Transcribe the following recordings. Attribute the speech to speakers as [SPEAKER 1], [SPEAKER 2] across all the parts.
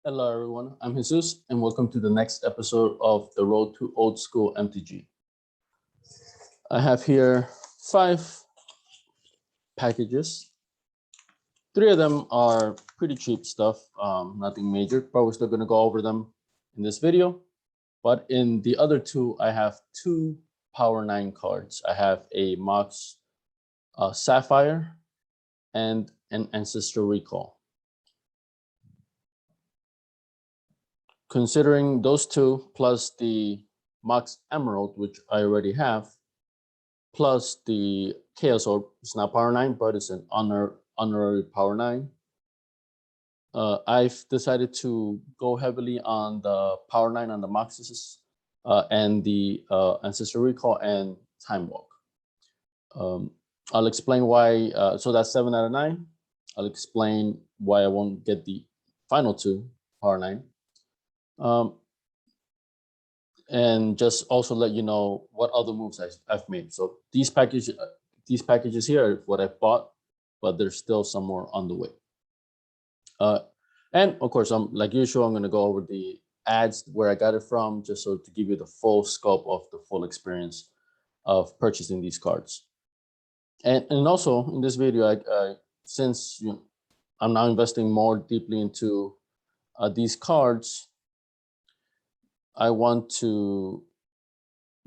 [SPEAKER 1] Hello everyone, I'm Jesus and welcome to the next episode of the Road to Old School MTG. I have here 5 packages. 3 of them are pretty cheap stuff, nothing major, but we're still going to go over them in this video. But in the other 2, I have 2 Power 9 cards. I have a Mox Sapphire and an Ancestral Recall. Considering those 2 plus the Mox Emerald, which I already have, plus the Chaos Orb, it's not Power 9, but it's an honorary Power 9. I've decided to go heavily on the Power 9 on the Moxes and the Ancestral Recall and Time Walk. I'll explain why, so that's 7 out of 9. I'll explain why I won't get the final 2 Power 9. And just also let you know what other moves I've made. So these packages here are what I bought, but there's still some more on the way. And of course, like usual, I'm going to go over the ads where I got it from, just so to give you the full scope of the full experience of purchasing these cards. And also in this video, since I'm now investing more deeply into these cards, I want to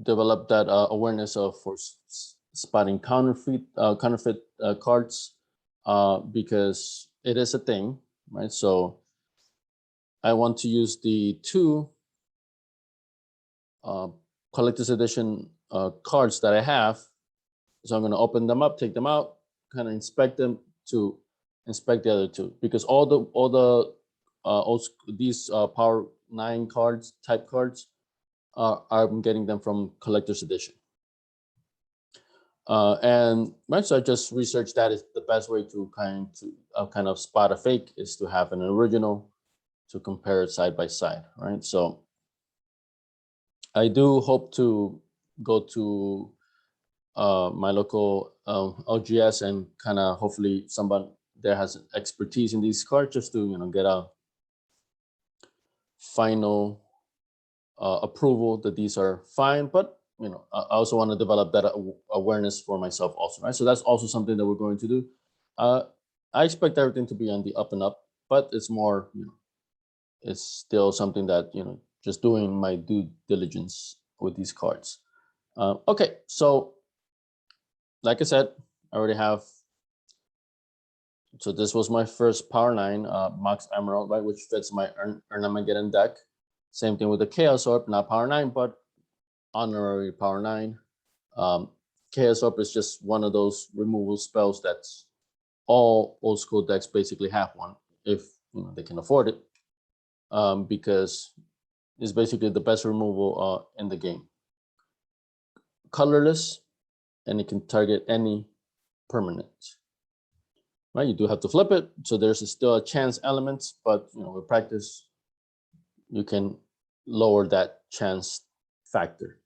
[SPEAKER 1] develop that awareness for spotting counterfeit cards because it is a thing, right? So I want to use the 2 collector's edition cards that I have. So I'm going to open them up, take them out, kind of inspect them to inspect the other 2, because these Power 9 cards, type cards, I'm getting them from collector's edition. And right, so I just researched that is the best way to kind of spot a fake is to have an original to compare it side by side, right? So I do hope to go to my local LGS and kind of hopefully somebody there has expertise in these cards just to get a final approval that these are fine. But I also want to develop that awareness for myself also, right? So that's also something that we're going to do. I expect everything to be on the up and up, but it's more, it's still something that, just doing my due diligence with these cards. Okay, so like I said, I already have. So this was my first Power 9 Mox Emerald, right, which fits my Armageddon deck. Same thing with the Chaos Orb, not Power 9, but honorary Power 9. Chaos Orb is just one of those removal spells that's all old school decks basically have one if they can afford it, because it's basically the best removal in the game. Colorless, and it can target any permanent. Right, you do have to flip it, so there's still a chance element, but with practice, you can lower that chance factor.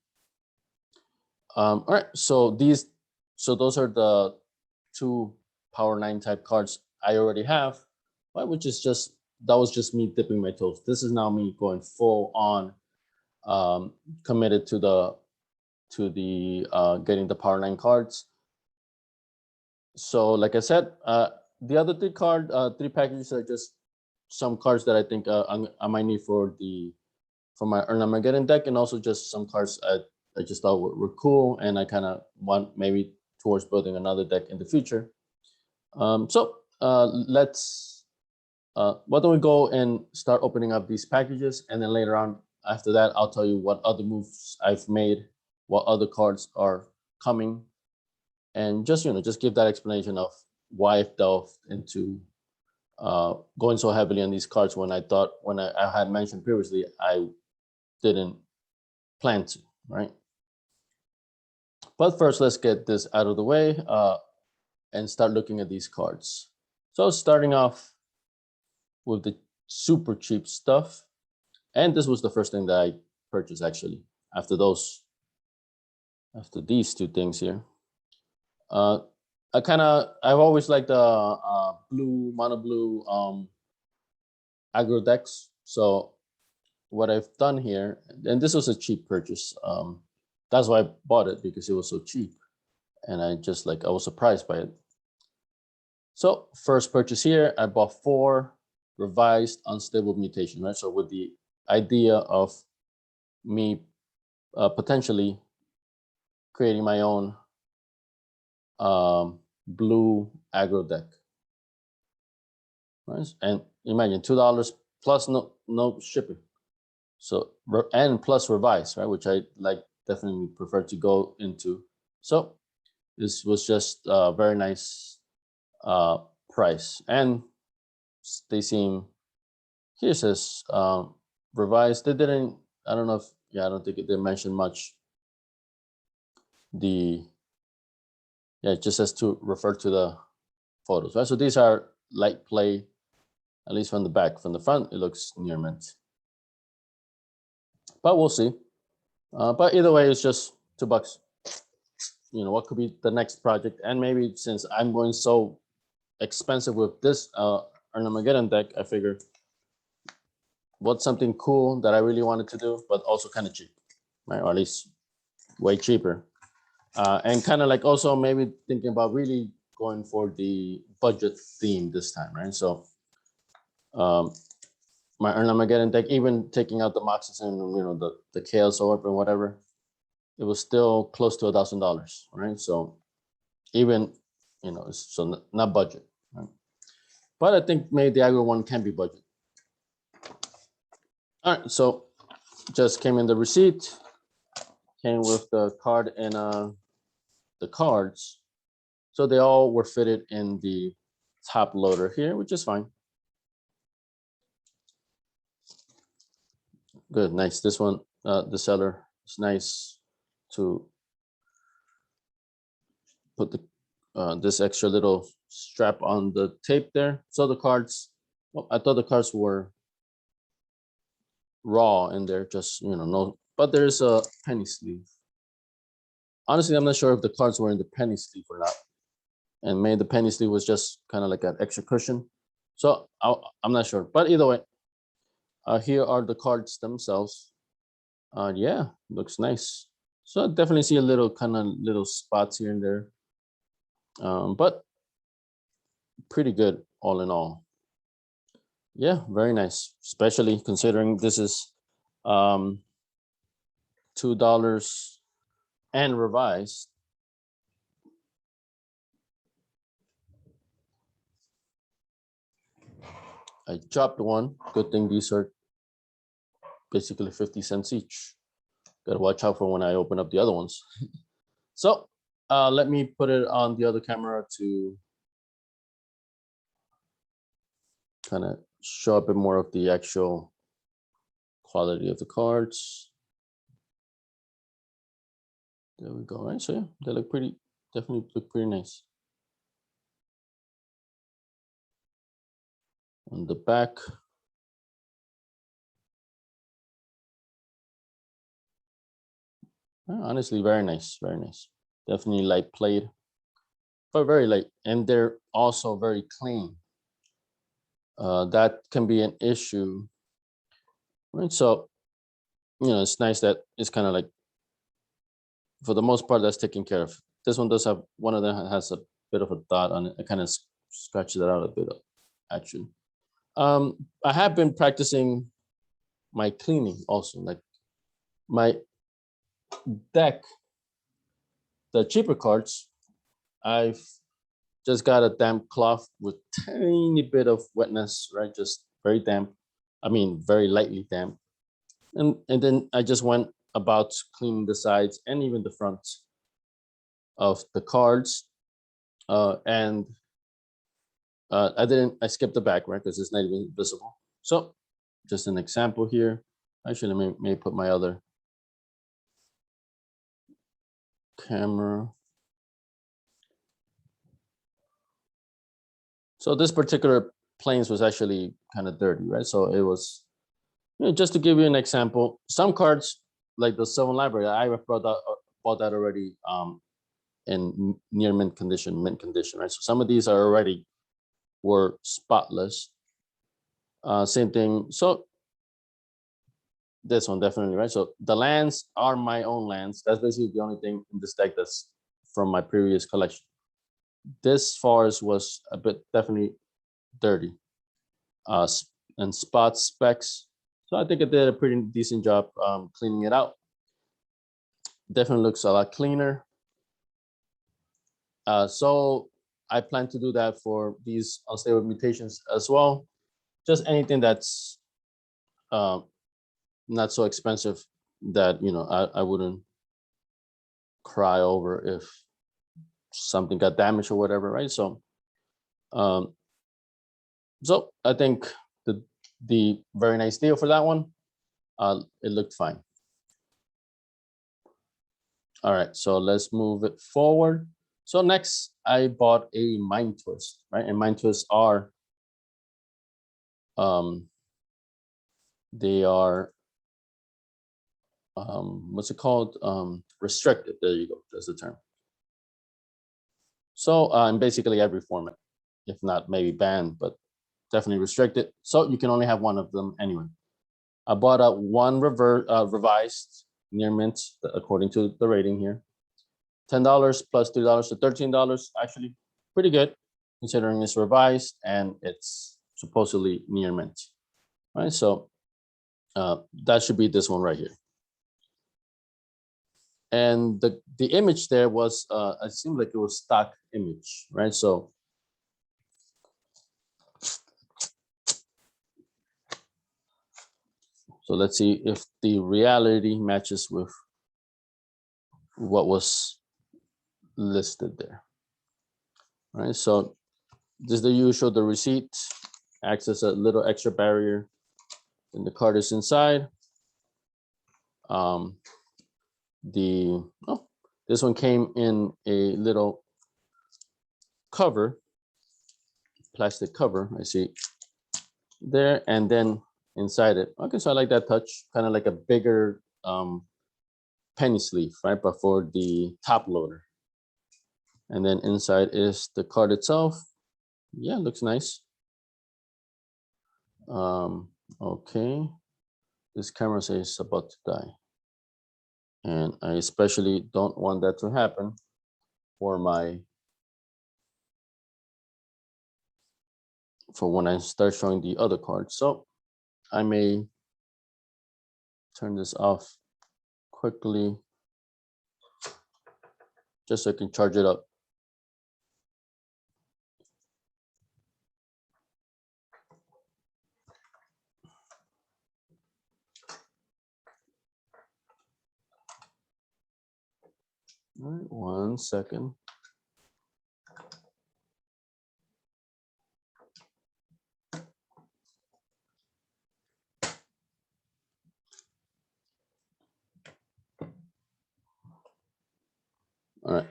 [SPEAKER 1] All right, so those are the 2 Power 9 type cards I already have, right? Which is that was just me dipping my toes. This is now me going full on, committed to the getting the Power 9 cards. So like I said, the other 3 packages are just some cards that I think I might need for my Armageddon deck, and also just some cards I just thought were cool, and I kind of want maybe towards building another deck in the future. So let's why don't we go and start opening up these packages, and then later on after that I'll tell you what other moves I've made, what other cards are coming, and just just give that explanation of why I've delved into going so heavily on these cards when I had mentioned previously I didn't plan to, right? But first, let's get this out of the way and start looking at these cards. So starting off with the super cheap stuff, and this was the first thing that I purchased actually after these 2 things here. I've always liked the blue, mono blue aggro decks, So what I've done here, and this was a cheap purchase. That's why I bought it, because it was so cheap. And I was surprised by it. So first purchase here, I bought 4 revised unstable mutation, right? So with the idea of me potentially creating my own blue aggro deck, right? And imagine $2 plus no shipping. So and plus revise, right? Which I definitely prefer to go into. So this was just a very nice price, and they seem, here says revised. They didn't, I don't know if, I don't think they mentioned much. It just says to refer to the photos, right? So these are light play, at least from the back. From the front, it looks near mint, but we'll see. But either way, it's just $2. What could be the next project? And maybe since I'm going so expensive with this Armageddon deck, I figured what's something cool that I really wanted to do, but also kind of cheap, right? Or at least way cheaper. And kind of like also maybe thinking about really going for the budget theme this time, right? So my Armageddon deck, even taking out the Moxes and the Chaos Orb and whatever, it was still close to $1,000, right? So even so not budget, right? But I think maybe the aggro one can be budget. All right, so just came in the receipt, came with the card and the cards. So they all were fitted in the top loader here, which is fine. Good, nice. This one, the seller, it's nice to put the this extra little strap on the tape there. So the cards, well, I thought the cards were raw in there, just no, but there's a penny sleeve. Honestly, I'm not sure if the cards were in the penny sleeve or not, and maybe the penny sleeve was just kind of like an extra cushion. So I'm not sure, but either way, here are the cards themselves. Yeah, looks nice. So I definitely see a little little spots here and there, but pretty good all in all. Yeah, very nice, especially considering this is $2 and revised. I dropped one. Good thing these are basically 50 cents each. Gotta watch out for when I open up the other ones. So let me put it on the other camera to kind of show a bit more of the actual quality of the cards. There we go, right? So yeah, they look pretty, definitely look pretty nice. On the back, honestly, very nice, very nice. Definitely light played, but very light, and they're also very clean. That can be an issue, right? So, it's nice that it's kind of like, for the most part, that's taken care of. This one does have, one of them has a bit of a dot on it. I kind of scratched it out a bit, actually. I have been practicing my cleaning also, like my deck, the cheaper cards, I've just got a damp cloth with tiny bit of wetness, right? Just very damp. I mean, very lightly damp. And then I just went about cleaning the sides and even the fronts of the cards. And I skipped the back, right? Because it's not even visible. So just an example here. Actually, let me put my other camera. So this particular planes was actually kind of dirty, right? So it was, just to give you an example, some cards like the Sylvan Library, I bought that already in near mint condition, right? So some of these are already were spotless. Same thing. So This one definitely, right? So the lands are my own lands. That's basically the only thing in this deck that's from my previous collection. This forest was a bit definitely dirty, and spot specs. So I think I did a pretty decent job cleaning it out. Definitely looks a lot cleaner. So I plan to do that for these unstable mutations as well. Just anything that's not so expensive that, you know, I wouldn't cry over if something got damaged or whatever, right? So so I think the very nice deal for that one. It looked fine. All right, so let's move it forward. So next, I bought a Mind Twist, right? And Mind Twists are, they are, what's it called? Restricted. There you go. That's the term. So in basically every format, if not maybe banned, but definitely restricted. So you can only have one of them anyway. I bought a one revised near mint according to the rating here. $10 plus $3 to $13. Actually, pretty good considering it's revised and it's supposedly near mint. Right, so that should be this one right here. And the image there was, it seemed like it was stock image, right? So let's see if the reality matches with what was listed there. All right, so this is the usual, the receipt acts as a little extra barrier, and the card is inside. This one came in a little cover, plastic cover, I see there, and then inside it. Okay, so I like that touch, kind of like a bigger penny sleeve, right? But for the top loader. And then inside is the card itself. Yeah, looks nice. Okay. This camera says it's about to die. And I especially don't want that to happen for when I start showing the other cards. So I may turn this off quickly just so I can charge it up. All right, 1 second. All right.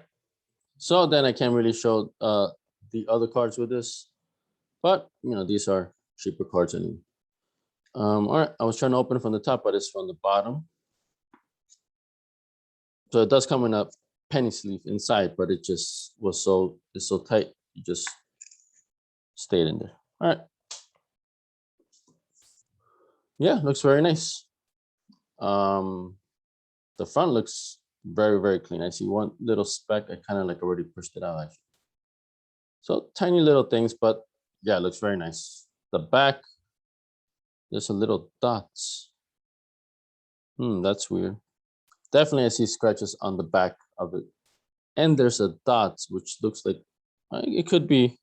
[SPEAKER 1] So then I can't really show the other cards with this, but you know, these are cheaper cards anyway. All right, I was trying to open it from the top, but it's from the bottom. So it does come in a penny sleeve inside, but it just was it's so tight, it just stayed in there. All right. Yeah, looks very nice. The front looks very, very clean. I see one little speck. I kind of like already pushed it out actually. So tiny little things, but yeah, it looks very nice. The back, there's a little dots. That's weird. Definitely I see scratches on the back of it. And there's a dot, which looks like it could be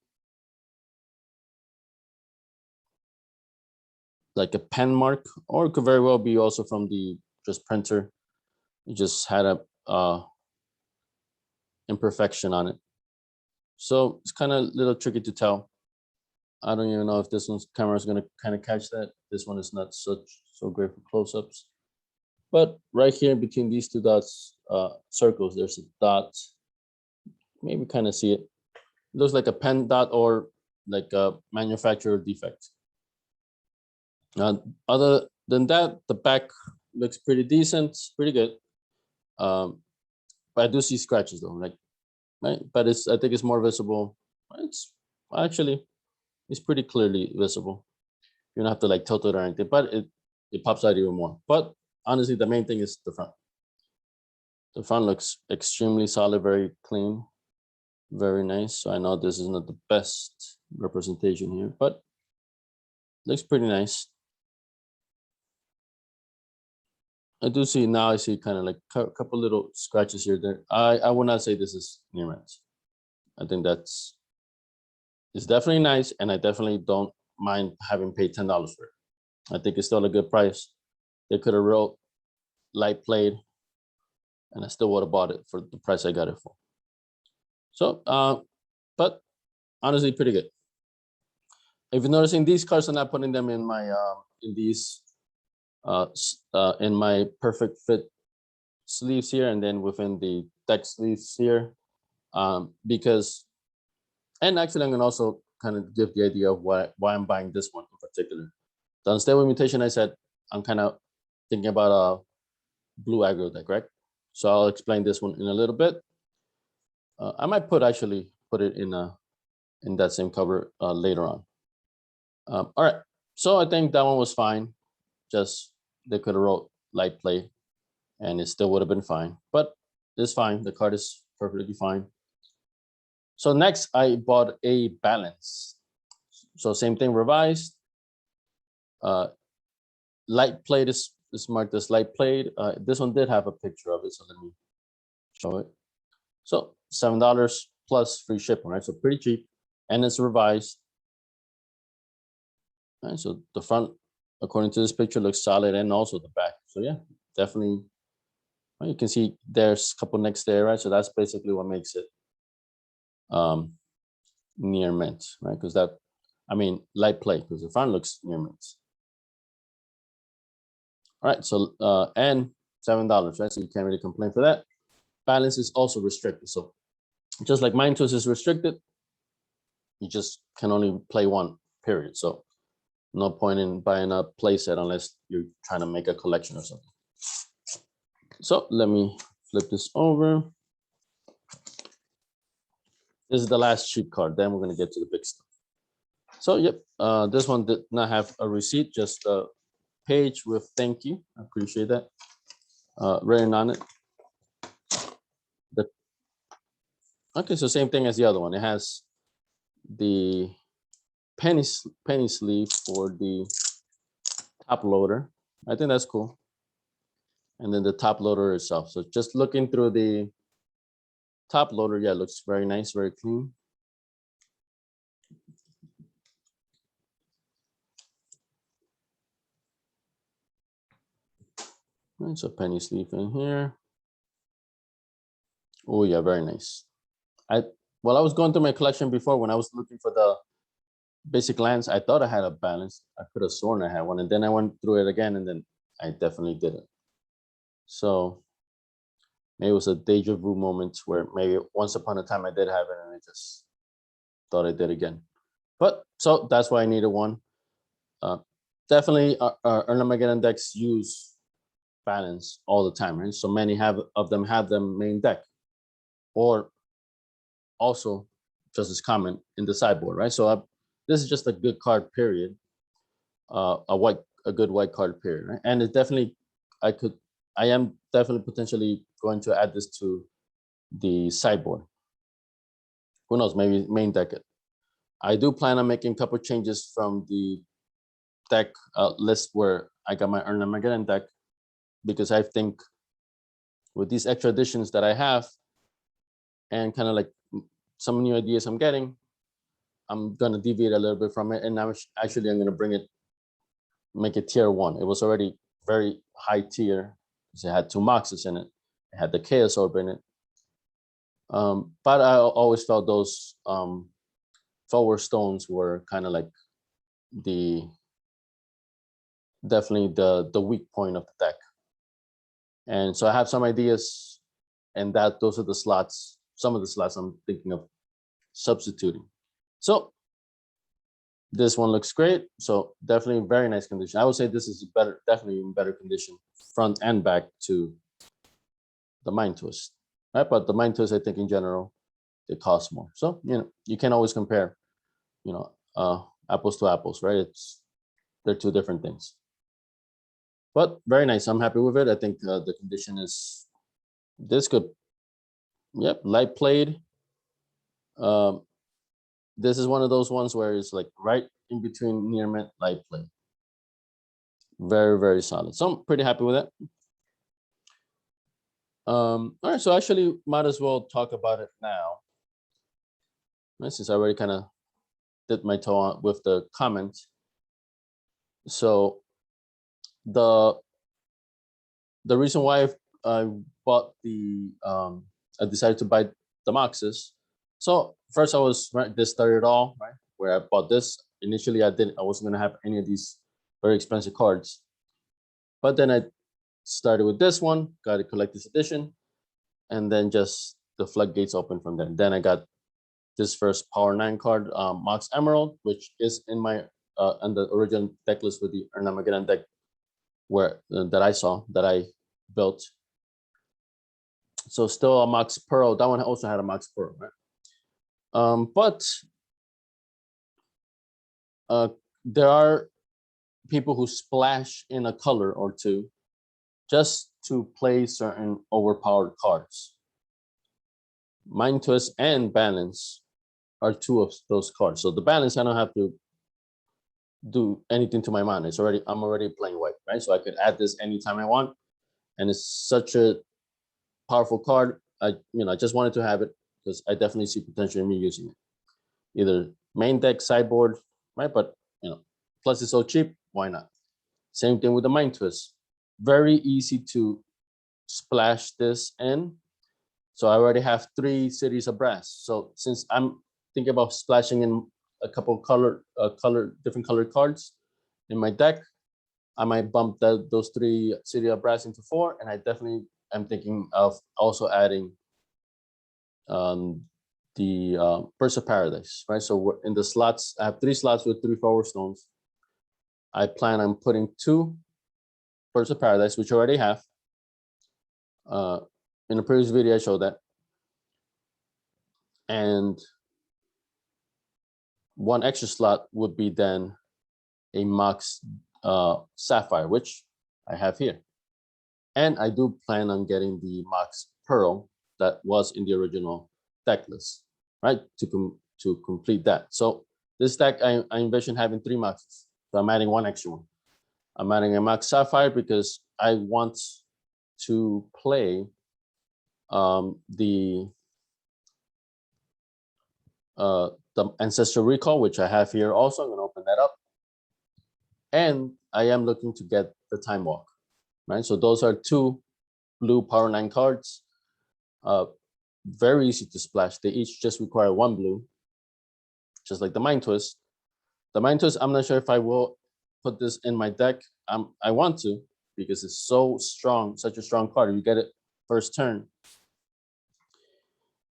[SPEAKER 1] like a pen mark, or it could very well be also from the just printer. It just had a imperfection on it. So it's kind of a little tricky to tell. I don't even know if this one's camera is going to kind of catch that. This one is not so great for close-ups. But right here between these two dots, circles, there's a dot. Maybe kind of see it. It looks like a pen dot or like a manufacturer defect. Other than that, the back looks pretty decent, pretty good. But I do see scratches though, like, right? But I think it's more visible. It's actually, it's pretty clearly visible. You don't have to like tilt it or anything, but it pops out even more. But honestly, the main thing is the front. The front looks extremely solid, very clean, very nice. So I know this is not the best representation here, but looks pretty nice. I do see now, I see kind of like a couple little scratches here there. I would not say this is near mint. I think it's definitely nice, and I definitely don't mind having paid $10 for it. I think it's still a good price. They could have wrote light played, and I still would have bought it for the price I got it for. So, but honestly, pretty good. If you're noticing, these cards, I'm not putting them in my in my perfect fit sleeves here, and then within the deck sleeves here, because, and actually, I'm gonna also kind of give the idea of why I'm buying this one in particular. The Unstable Mutation, I said, I'm kind of thinking about a blue aggro deck, right? So I'll explain this one in a little bit. I might actually put it in that same cover later on. All right, so I think that one was fine. Just they could have wrote light play, and it still would have been fine. But it's fine. The card is perfectly fine. So next, I bought a balance. So same thing, revised. Light plate is marked as light plate. This one did have a picture of it, so let me show it. So $7 plus free shipping, right? So pretty cheap, and it's revised. All right, so the front, according to this picture, looks solid, and also the back. So yeah, definitely. Well, you can see there's a couple necks there, right? So that's basically what makes it near mint, right? Because that, I mean, light plate, because the front looks near mint. All right, so and $7, right? So you can't really complain for that. Balance is also restricted. So just like Mind Twist is restricted, you just can only play one, period. So no point in buying a play set unless you're trying to make a collection or something. So let me flip this over. This is the last cheap card. Then we're going to get to the big stuff. So yep, this one did not have a receipt, just a page with thank you. I appreciate that. Written on it. Okay, so same thing as the other one. It has the penny sleeve for the top loader. I think that's cool. And then the top loader itself. So just looking through the top loader, yeah, it looks very nice, very clean. Right, so penny sleeve in here. Oh yeah, very nice. While I was going through my collection before, when I was looking for the basic lands, I thought I had a balance. I could have sworn I had one, and then I went through it again, and then I definitely didn't. So maybe it was a deja vu moment where maybe once upon a time I did have it, and I just thought I did again. But so that's why I needed one. Definitely, Armageddon decks use balance all the time, right? So many of them have them main deck, or also just as common in the sideboard, right? So this is just a good card, period. A good white card, period, right? And it definitely, I am definitely potentially going to add this to the sideboard. Who knows? Maybe main deck it. I do plan on making a couple changes from the deck list where I got my Armageddon deck, because I think with these extra additions that I have and kind of like some new ideas I'm getting, I'm gonna deviate a little bit from it, and I'm gonna make it tier 1. It was already very high tier because it had 2 Moxes in it. It had the Chaos Orb in it. But I always felt those forward stones were kind of like definitely the weak point of the deck. And so I have some ideas, and those are the slots, some of the slots I'm thinking of substituting. So this one looks great. So definitely very nice condition. I would say this is definitely in better condition, front and back to the Mind Twist, right? But the Mind Twist, I think in general, they cost more. So, you can always compare, apples to apples, right? They're two different things. But very nice. I'm happy with it. I think the condition is this good. Yep, light played. This is one of those ones where it's like right in between near mint, light play. Very, very solid. So I'm pretty happy with it. All right, so actually might as well talk about it now. Since I already kind of did my toe on with the comment. So the reason why I bought the I decided to buy the Moxes. So first I was this started all right where I bought this. Initially I wasn't gonna have any of these very expensive cards, but then I started with this one, got a collector's edition, and then just the floodgates opened from there. Then I got this first Power 9 card, Mox Emerald, which is in my on the original deck list with the Armageddon deck where that I saw that I built. So still a Mox Pearl. That one also had a Mox Pearl, right? But there are people who splash in a color or two just to play certain overpowered cards. Mind Twist and Balance are two of those cards. So the Balance, I don't have to do anything to my mana. I'm already playing white, right? So I could add this anytime I want, and it's such a powerful card. I just wanted to have it because I definitely see potential in me using it, either main deck, sideboard, right? But plus it's so cheap, why not? Same thing with the Mind Twist. Very easy to splash this in. So I already have 3 Cities of Brass. So since I'm thinking about splashing in a couple of different colored cards in my deck, I might bump those 3 City of Brass into 4, and I definitely am thinking of also adding the Burst of Paradise, right? So in the slots, I have 3 slots with 3 Forward Stones. I plan on putting 2 Burst of Paradise, which I already have. In the previous video, I showed that. And 1 extra slot would be then a Mox Sapphire, which I have here. And I do plan on getting the Mox Pearl that was in the original deck list, right? To complete that. So this deck, I envision having 3 Moxes. So I'm adding 1 extra one. I'm adding a Mox Sapphire because I want to play the Ancestral Recall, which I have here also. I'm going to open that up. And I am looking to get the Time Walk, right? So those are 2 blue Power 9 cards. Very easy to splash. They each just require 1 blue, just like the Mind Twist. The Mind Twist, I'm not sure if I will put this in my deck. I want to because it's so strong, such a strong card. You get it first turn,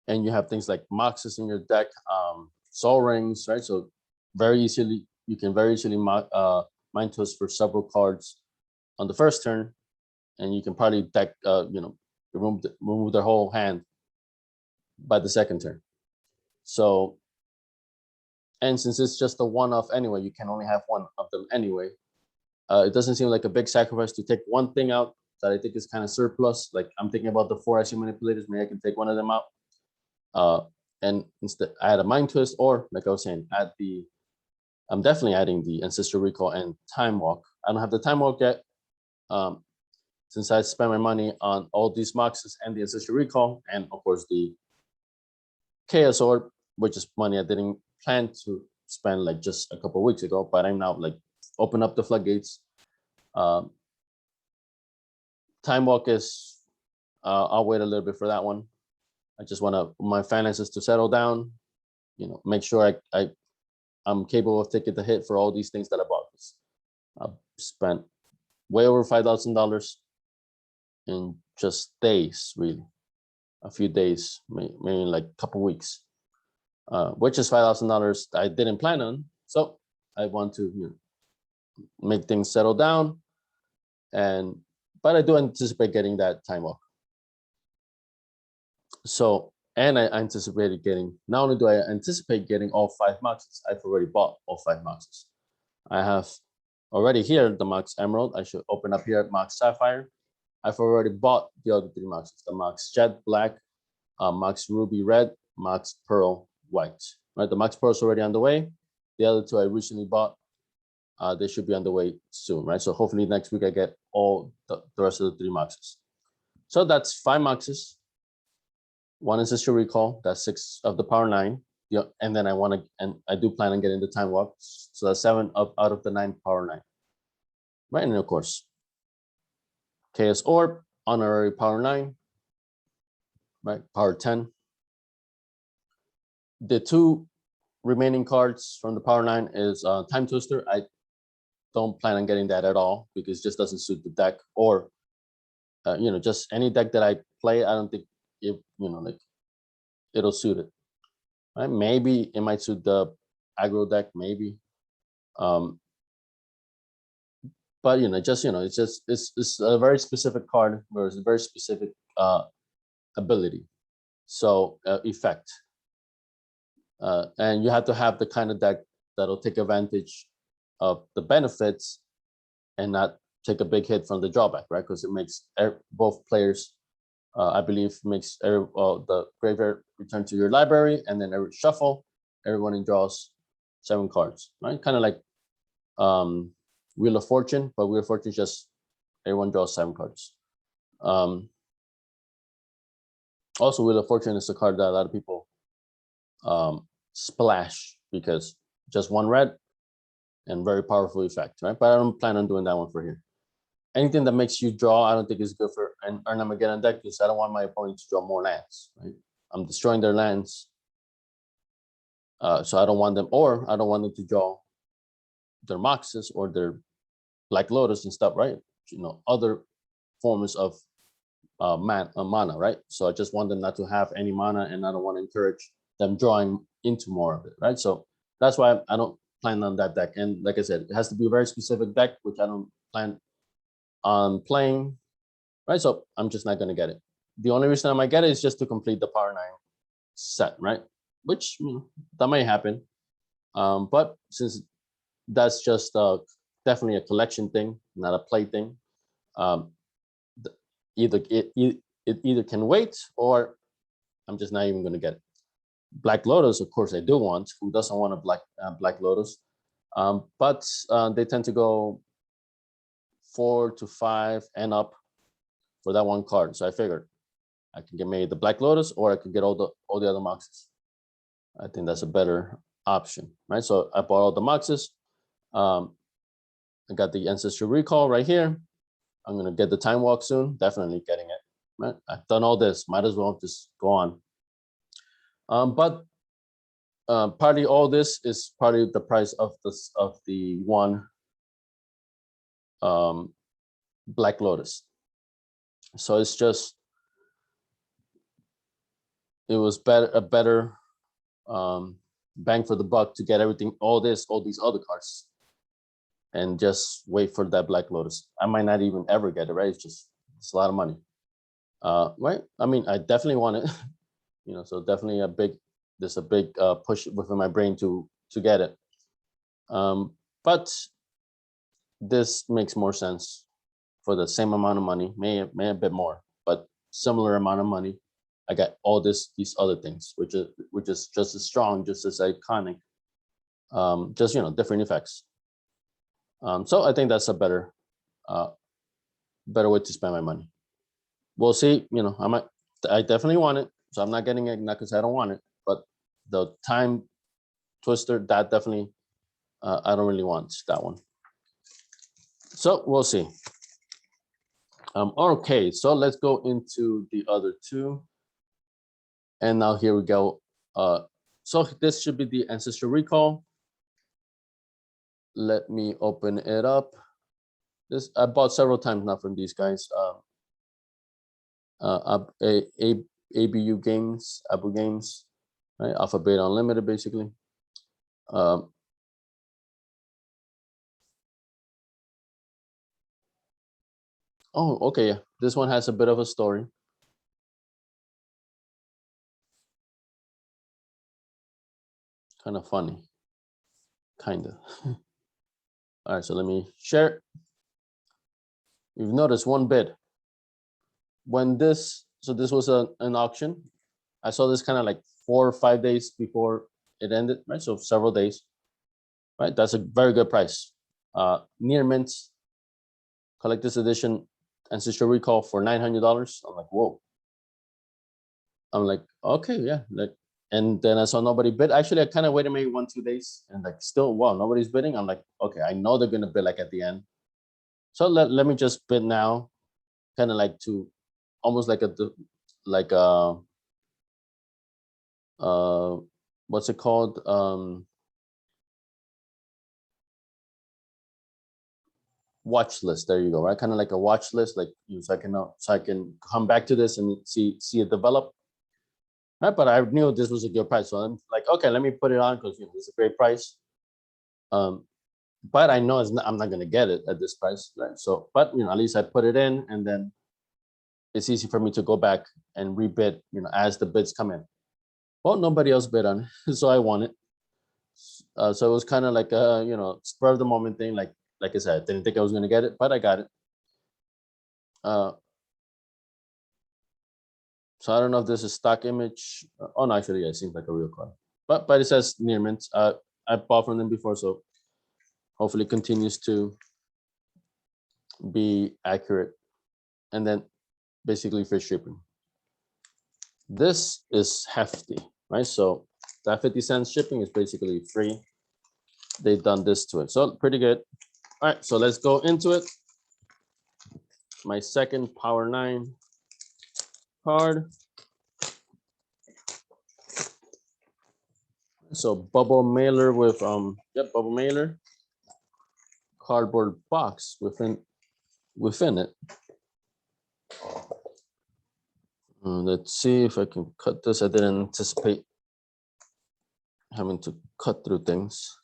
[SPEAKER 1] and you have things like Moxes in your deck, Soul Rings, right? So you can very easily Mind Twist for several cards on the first turn, and you can probably deck, remove their whole hand by the second turn. So, and since it's just a one-off anyway, you can only have 1 of them anyway. It doesn't seem like a big sacrifice to take 1 thing out that I think is kind of surplus. Like I'm thinking about the 4 IC manipulators. Maybe I can take 1 of them out. And instead add a Mind Twist, or like I was saying, I'm definitely adding the Ancestral Recall and Time Walk. I don't have the Time Walk yet. Since I spent my money on all these Moxes and the Ancestral Recall, and of course the Chaos Orb, which is money I didn't plan to spend like just a couple of weeks ago, but I'm now like open up the floodgates. Time Walk is, I'll wait a little bit for that one. I just want my finances to settle down, make sure I'm capable of taking the hit for all these things that I bought. I've spent way over $5,000 in just days, really. A few days, maybe like a couple weeks, which is $5,000 I didn't plan on. So I want to make things settle down, but I do anticipate getting that Time Walk. So, and I anticipated getting, not only do I anticipate getting all 5 Moxes, I've already bought all 5 Moxes. I have already here, the Mox Emerald. I should open up here at Mox Sapphire. I've already bought the other 3 Moxes, the Mox Jet Black, Mox Ruby Red, Mox Pearl White. Right, the Mox Pearl is already on the way. The other 2 I recently bought. They should be on the way soon, right? So hopefully next week I get all the rest of the 3 Moxes. So that's 5 Moxes, 1 Ancestral Recall, that's 6 of the Power 9. Yeah, and then I do plan on getting the Time Walk. So that's 7 out of the 9 Power 9. Right, and of course, Chaos Orb, Honorary Power 9, right? Power 10. The 2 remaining cards from the Power 9 is Time Twister. I don't plan on getting that at all because it just doesn't suit the deck, or just any deck that I play. I don't think like it'll suit it. Right? Maybe it might suit the aggro deck, maybe. But it's a very specific card where it's a very specific ability, so effect, and you have to have the kind of deck that'll take advantage of the benefits and not take a big hit from the drawback, right? Because it makes both players, I believe, makes the graveyard return to your library, and then every shuffle, everyone draws 7 cards, right? Kind of like Wheel of Fortune, but Wheel of Fortune just everyone draws 7 cards. Also, Wheel of Fortune is a card that a lot of people splash because just 1 red and very powerful effect, right? But I don't plan on doing that one for here. Anything that makes you draw, I don't think is good for an Armageddon deck because I don't want my opponent to draw more lands, right? I'm destroying their lands. So I don't want them to draw their Moxes or their Black Lotus and stuff, right? Other forms of mana, right? So I just want them not to have any mana, and I don't want to encourage them drawing into more of it, right? So that's why I don't plan on that deck. And like I said, it has to be a very specific deck, which I don't plan on playing, right? So I'm just not going to get it. The only reason I might get it is just to complete the Power 9 set, right? Which that might happen. But since that's just definitely a collection thing, not a play thing, it either can wait, or I'm just not even going to get it. Black Lotus, of course, I do want. Who doesn't want a Black Lotus? But they tend to go 4 to 5 and up for that 1 card. So I figured I can get maybe the Black Lotus, or I could get all the other Moxes. I think that's a better option, right? So I bought all the Moxes. I got the Ancestral Recall right here. I'm gonna get the Time Walk soon. Definitely getting it. Right? I've done all this. Might as well just go on. But partly all this is partly the price of the 1 Black Lotus. So it's just it was a better bang for the buck to get everything, all these other cards, and just wait for that Black Lotus. I might not even ever get it, right? It's a lot of money. Right? I mean, I definitely want it, so definitely there's a big push within my brain to get it. But this makes more sense for the same amount of money, may a bit more, but similar amount of money. I got all these other things, which is just as strong, just as iconic, just different effects. So I think that's a better way to spend my money. We'll see. I definitely want it, so I'm not getting it not because I don't want it, but the Time Twister, that definitely I don't really want that one. So we'll see. Okay, so let's go into the other 2. And now here we go. So this should be the Ancestral Recall. Let me open it up. This I bought several times now from these guys. ABU Games, Abu Games, right? Alpha Beta Unlimited, basically. Oh, okay. Yeah. This one has a bit of a story. Kind of funny. Kind of. All right, so let me share. You've noticed one bid. When this, so this was an auction. I saw this kind of like 4 or 5 days before it ended, right? So several days, right? That's a very good price. Near mint, collector's edition, Ancestral Recall for $900. I'm like, whoa. I'm like, okay, yeah. Like, and then I saw nobody bid. Actually, I kind of waited maybe 1-2 days, and like still, wow, nobody's bidding. I'm like, okay, I know they're gonna bid like at the end. So let me just bid now, kind of like to almost like like what's it called? Watch list. There you go. Right, kind of like a watch list, like you, so I can come back to this and see it develop. Right, but I knew this was a good price, so I'm like, okay, let me put it on because it's a great price. But I know I'm not gonna get it at this price, right? So, but at least I put it in, and then it's easy for me to go back and rebid, as the bids come in. Well, nobody else bid on it, so I won it. So it was kind of like a spur of the moment thing. Like I said, I didn't think I was gonna get it, but I got it. So I don't know if this is stock image. Oh no, actually, yeah, it seems like a real card. But it says near mint. I bought from them before, so hopefully it continues to be accurate. And then basically free shipping. This is hefty, right? So that 50 cents shipping is basically free. They've done this to it, so pretty good. All right, so let's go into it. My second Power 9 card. So bubble mailer with bubble mailer, cardboard box within it. Let's see if I can cut this. I didn't anticipate having to cut through things.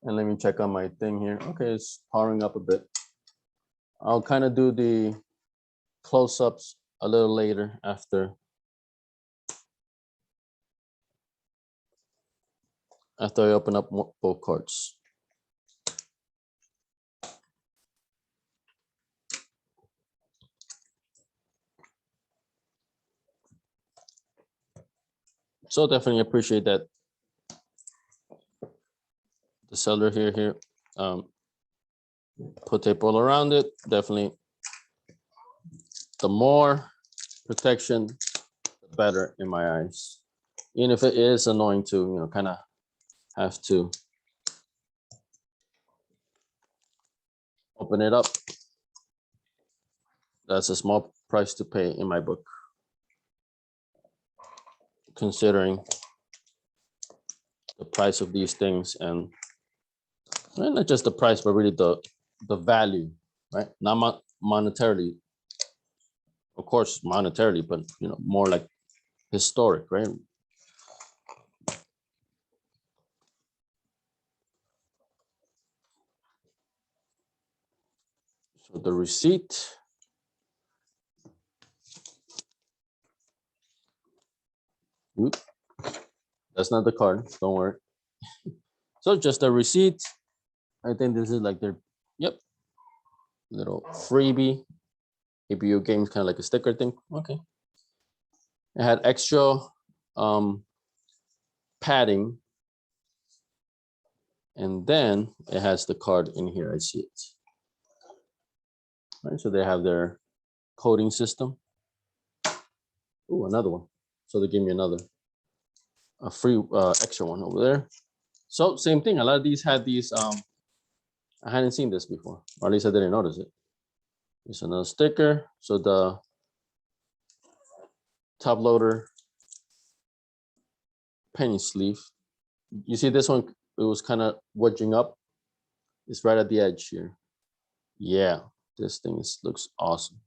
[SPEAKER 1] And let me check on my thing here. Okay, it's powering up a bit. I'll kind of do the close-ups a little later after I open up both cards. So definitely appreciate that. The seller here, put tape all around it. Definitely, the more protection, the better in my eyes. Even if it is annoying to, kind of have to open it up. That's a small price to pay in my book, considering the price of these things, and not just the price, but really the value, right? Not monetarily, of course, monetarily, but more like historic, right? So the receipt. Oop, that's not the card. Don't worry. So just a receipt. I think this is like their little freebie. APU games, kind of like a sticker thing. Okay. It had extra padding, and then it has the card in here. I see it. Right, so they have their coding system. Oh, another one. So they gave me a free extra one over there. So same thing. A lot of these had these. I hadn't seen this before, or at least I didn't notice it. There's another sticker. So the top loader penny sleeve. You see this one? It was kind of wedging up. It's right at the edge here. Yeah, this thing looks awesome.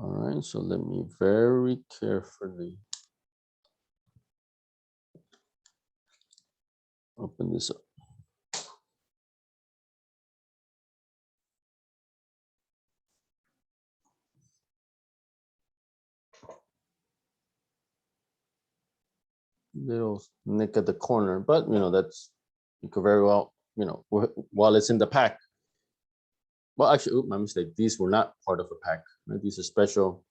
[SPEAKER 1] All right, so let me very carefully open this up. little nick at the corner, but that's, you could very well, while it's in the pack. Well, actually, my mistake. These were not part of a pack. Right? These are special.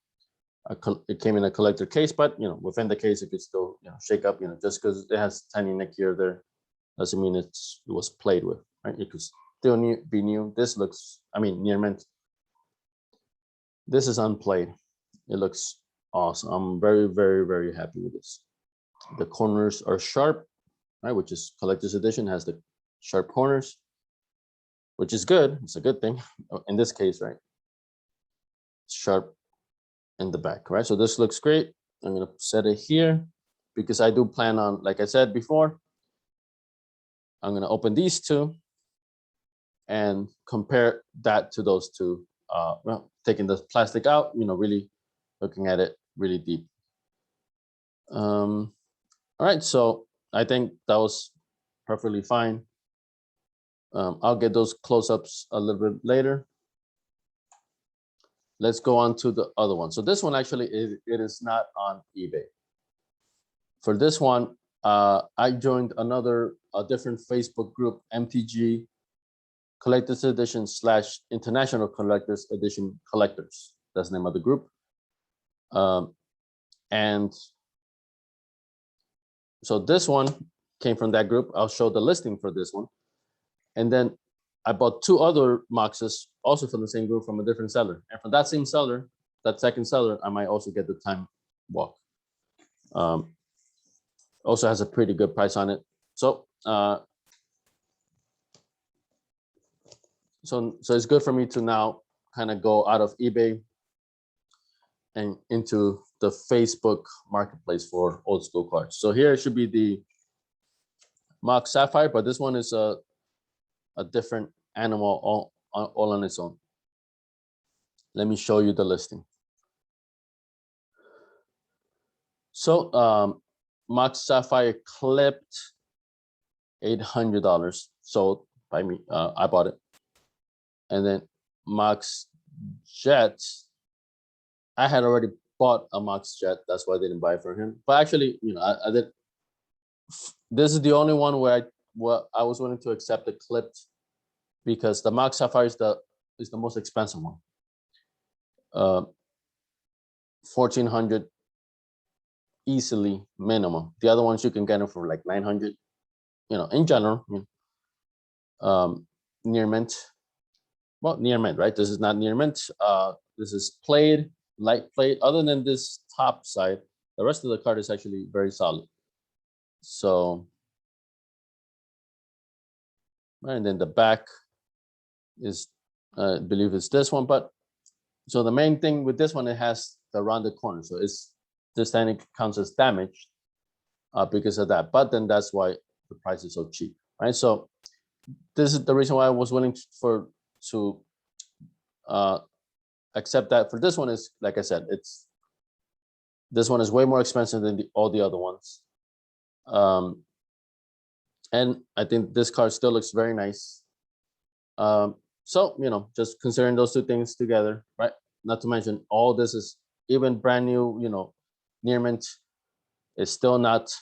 [SPEAKER 1] It came in a collector case, but within the case, it could still shake up. Just because it has tiny nick here or there doesn't mean it was played with. Right? It could still be new. This looks, near mint. This is unplayed. It looks awesome. I'm very, very, very happy with this. The corners are sharp, right? Which is collector's edition, has the sharp corners, which is good. It's a good thing in this case, right? Sharp in the back, right? So this looks great. I'm gonna set it here because I do plan on, like I said before, I'm gonna open these two and compare that to those two. Well, taking the plastic out, really looking at it really deep. All right, so I think that was perfectly fine. I'll get those close-ups a little bit later. Let's go on to the other one. So this one actually it is not on eBay. For this one, I joined a different Facebook group, MTG Collector's Edition / International Collector's Edition Collectors. That's the name of the group. And so this one came from that group. I'll show the listing for this one. And then I bought two other Moxes also from the same group from a different seller. And from that same seller, that second seller, I might also get the Time Walk. Also has a pretty good price on it. So so it's good for me to now kind of go out of eBay and into the Facebook marketplace for old school cards. So here it should be the Mox Sapphire, but this one is a different animal all on its own. Let me show you the listing. So Mox Sapphire clipped $800, sold by me. I bought it. And then Mox Jet, I had already bought a Mox Jet. That's why I didn't buy it for him. But actually, I did. This is the only one where I was willing to accept the clipped, because the Mox Sapphire is the most expensive one. 1,400 easily minimum. The other ones you can get them for like 900. In general, near mint. Well, near mint, right? This is not near mint. This is played, light played. Other than this top side, the rest of the card is actually very solid. So, and then the back is, I believe it's this one. But so the main thing with this one, it has the rounded corner. So this time it counts as damaged because of that. But then that's why the price is so cheap, right? So this is the reason why I was willing to accept that. For this one is, like I said, this one is way more expensive than all the other ones. And I think this card still looks very nice. So, just considering those two things together, right? Not to mention all this is even brand new, near mint is still not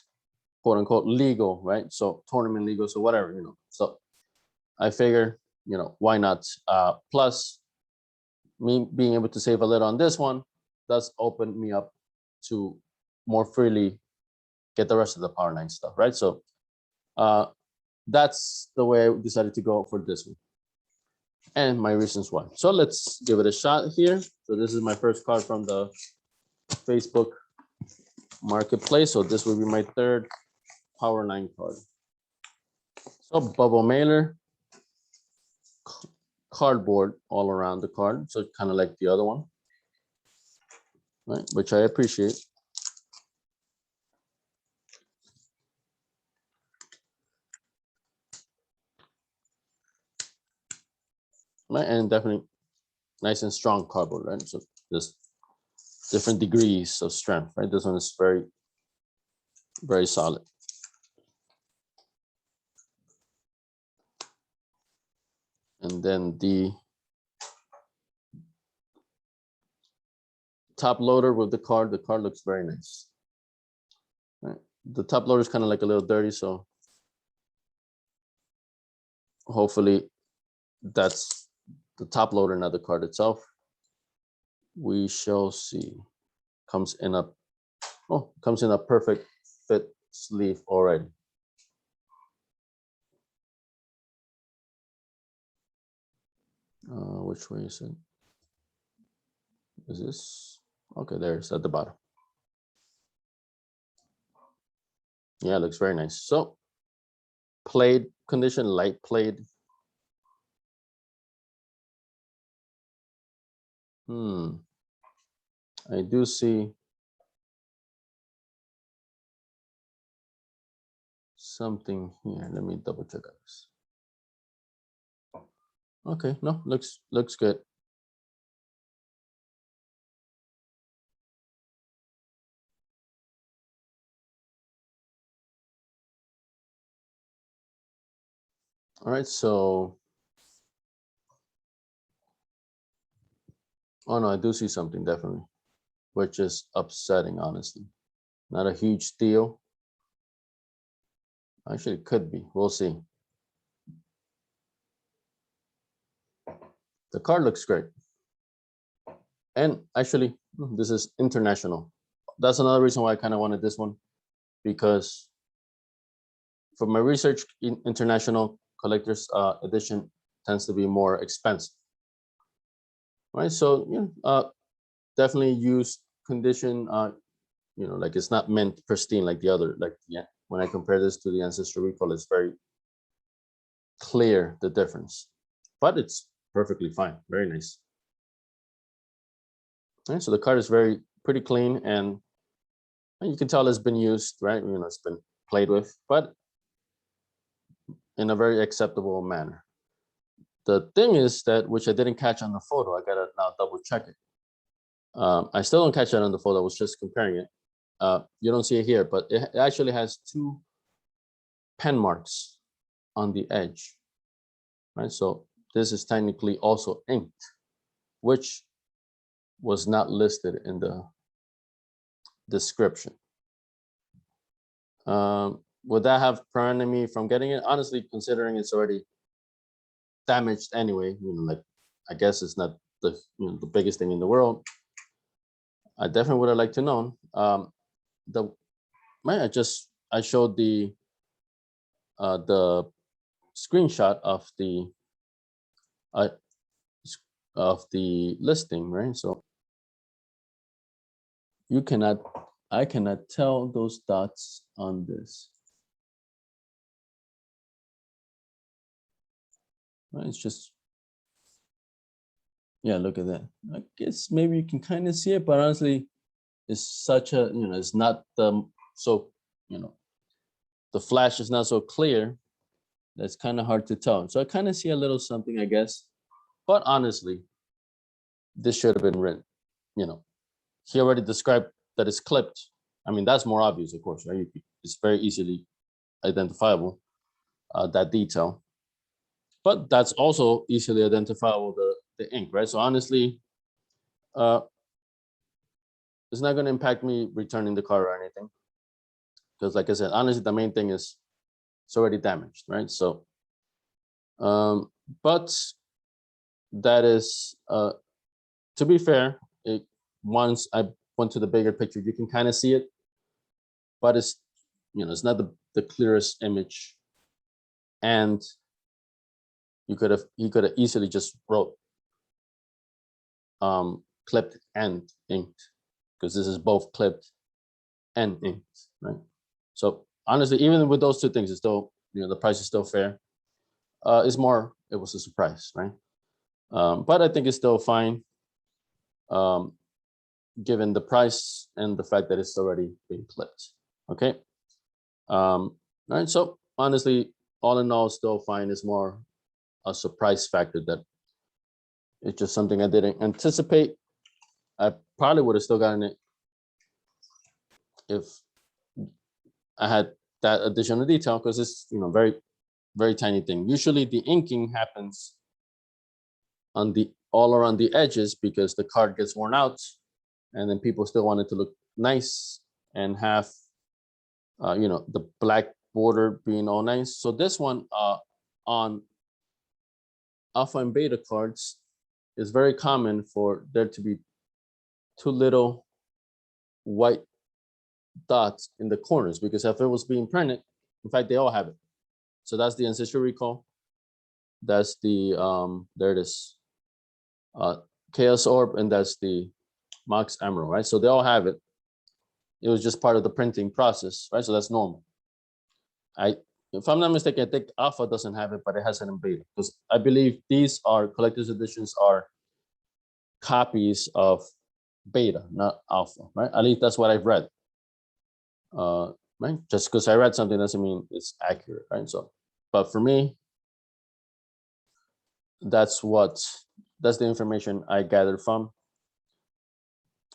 [SPEAKER 1] quote unquote legal, right? So tournament legal, so whatever, So I figure, why not? Plus me being able to save a little on this one does open me up to more freely get the rest of the Power 9 stuff, right? So that's the way I decided to go for this one and my reasons why. So let's give it a shot here. So this is my first card from the Facebook marketplace. So this will be my third Power 9 card. So bubble mailer, cardboard all around the card. So kind of like the other one, right? Which I appreciate. Right, and definitely nice and strong cardboard, right? So just different degrees of strength, right? This one is very, very solid. And then the top loader with the card looks very nice. Right. The top loader is kind of like a little dirty, so hopefully that's the top loader, not the card itself. We shall see. Comes in a perfect fit sleeve already. Which way is it? Is this? Okay, there's at the bottom. Yeah, it looks very nice. So played condition, light played. I do see something here. Let me double check this. Okay, no, looks good. All right, so oh no, I do see something definitely, which is upsetting, honestly. Not a huge deal. Actually, it could be. We'll see. The card looks great. And actually, this is international. That's another reason why I kind of wanted this one, because for my research, international collector's edition tends to be more expensive. Right, so definitely used condition. Like it's not mint pristine like the other. Like when I compare this to the Ancestral Recall, it's very clear the difference, but it's perfectly fine. Very nice. All right, so the card is pretty clean, and you can tell it's been used, right? It's been played with, but in a very acceptable manner. The thing is that, which I didn't catch on the photo, I gotta now double check it. I still don't catch that on the photo. I was just comparing it. You don't see it here, but it actually has 2 pen marks on the edge, right? So this is technically also inked, which was not listed in the description. Would that have prevented me from getting it? Honestly, considering it's already damaged anyway, like I guess it's not the the biggest thing in the world. I definitely would have liked to know. I showed the screenshot of the listing, right? So I cannot tell those dots on this. Right? It's just, yeah, look at that. I guess maybe you can kind of see it, but honestly, it's such a, it's not so, the flash is not so clear. That's kind of hard to tell. So I kind of see a little something, I guess. But honestly, this should have been written. He already described that it's clipped. I mean, that's more obvious, of course, right? It's very easily identifiable, that detail. But that's also easily identifiable, the ink, right? So honestly, it's not going to impact me returning the car or anything. Because like I said, honestly, the main thing is it's already damaged, right? So, but that is, to be fair, once I went to the bigger picture, you can kind of see it, but it's, it's not the clearest image. And he could have easily just wrote clipped and inked, because this is both clipped and inked, right? So honestly, even with those 2 things, it's still, the price is still fair. It was a surprise, right? But I think it's still fine, given the price and the fact that it's already been clipped. Okay. All right. So honestly, all in all, still fine. It's more a surprise factor that it's just something I didn't anticipate. I probably would have still gotten it if I had that additional detail, because it's, very, very tiny thing. Usually the inking happens on all around the edges, because the card gets worn out and then people still want it to look nice and have you know, the black border being all nice. So this one on alpha and beta cards is very common for there to be two little white dots in the corners, because if it was being printed, in fact, they all have it. So that's the Ancestral Recall. That's the, there it is, Chaos Orb, and that's the Mox Emerald, right? So they all have it. It was just part of the printing process, right? So that's normal. If I'm not mistaken, I think Alpha doesn't have it, but it has it in Beta, because I believe these are collector's editions are copies of Beta, not Alpha, right? At least that's what I've read. Right? Just because I read something doesn't mean it's accurate, right? So, but for me, that's the information I gathered from,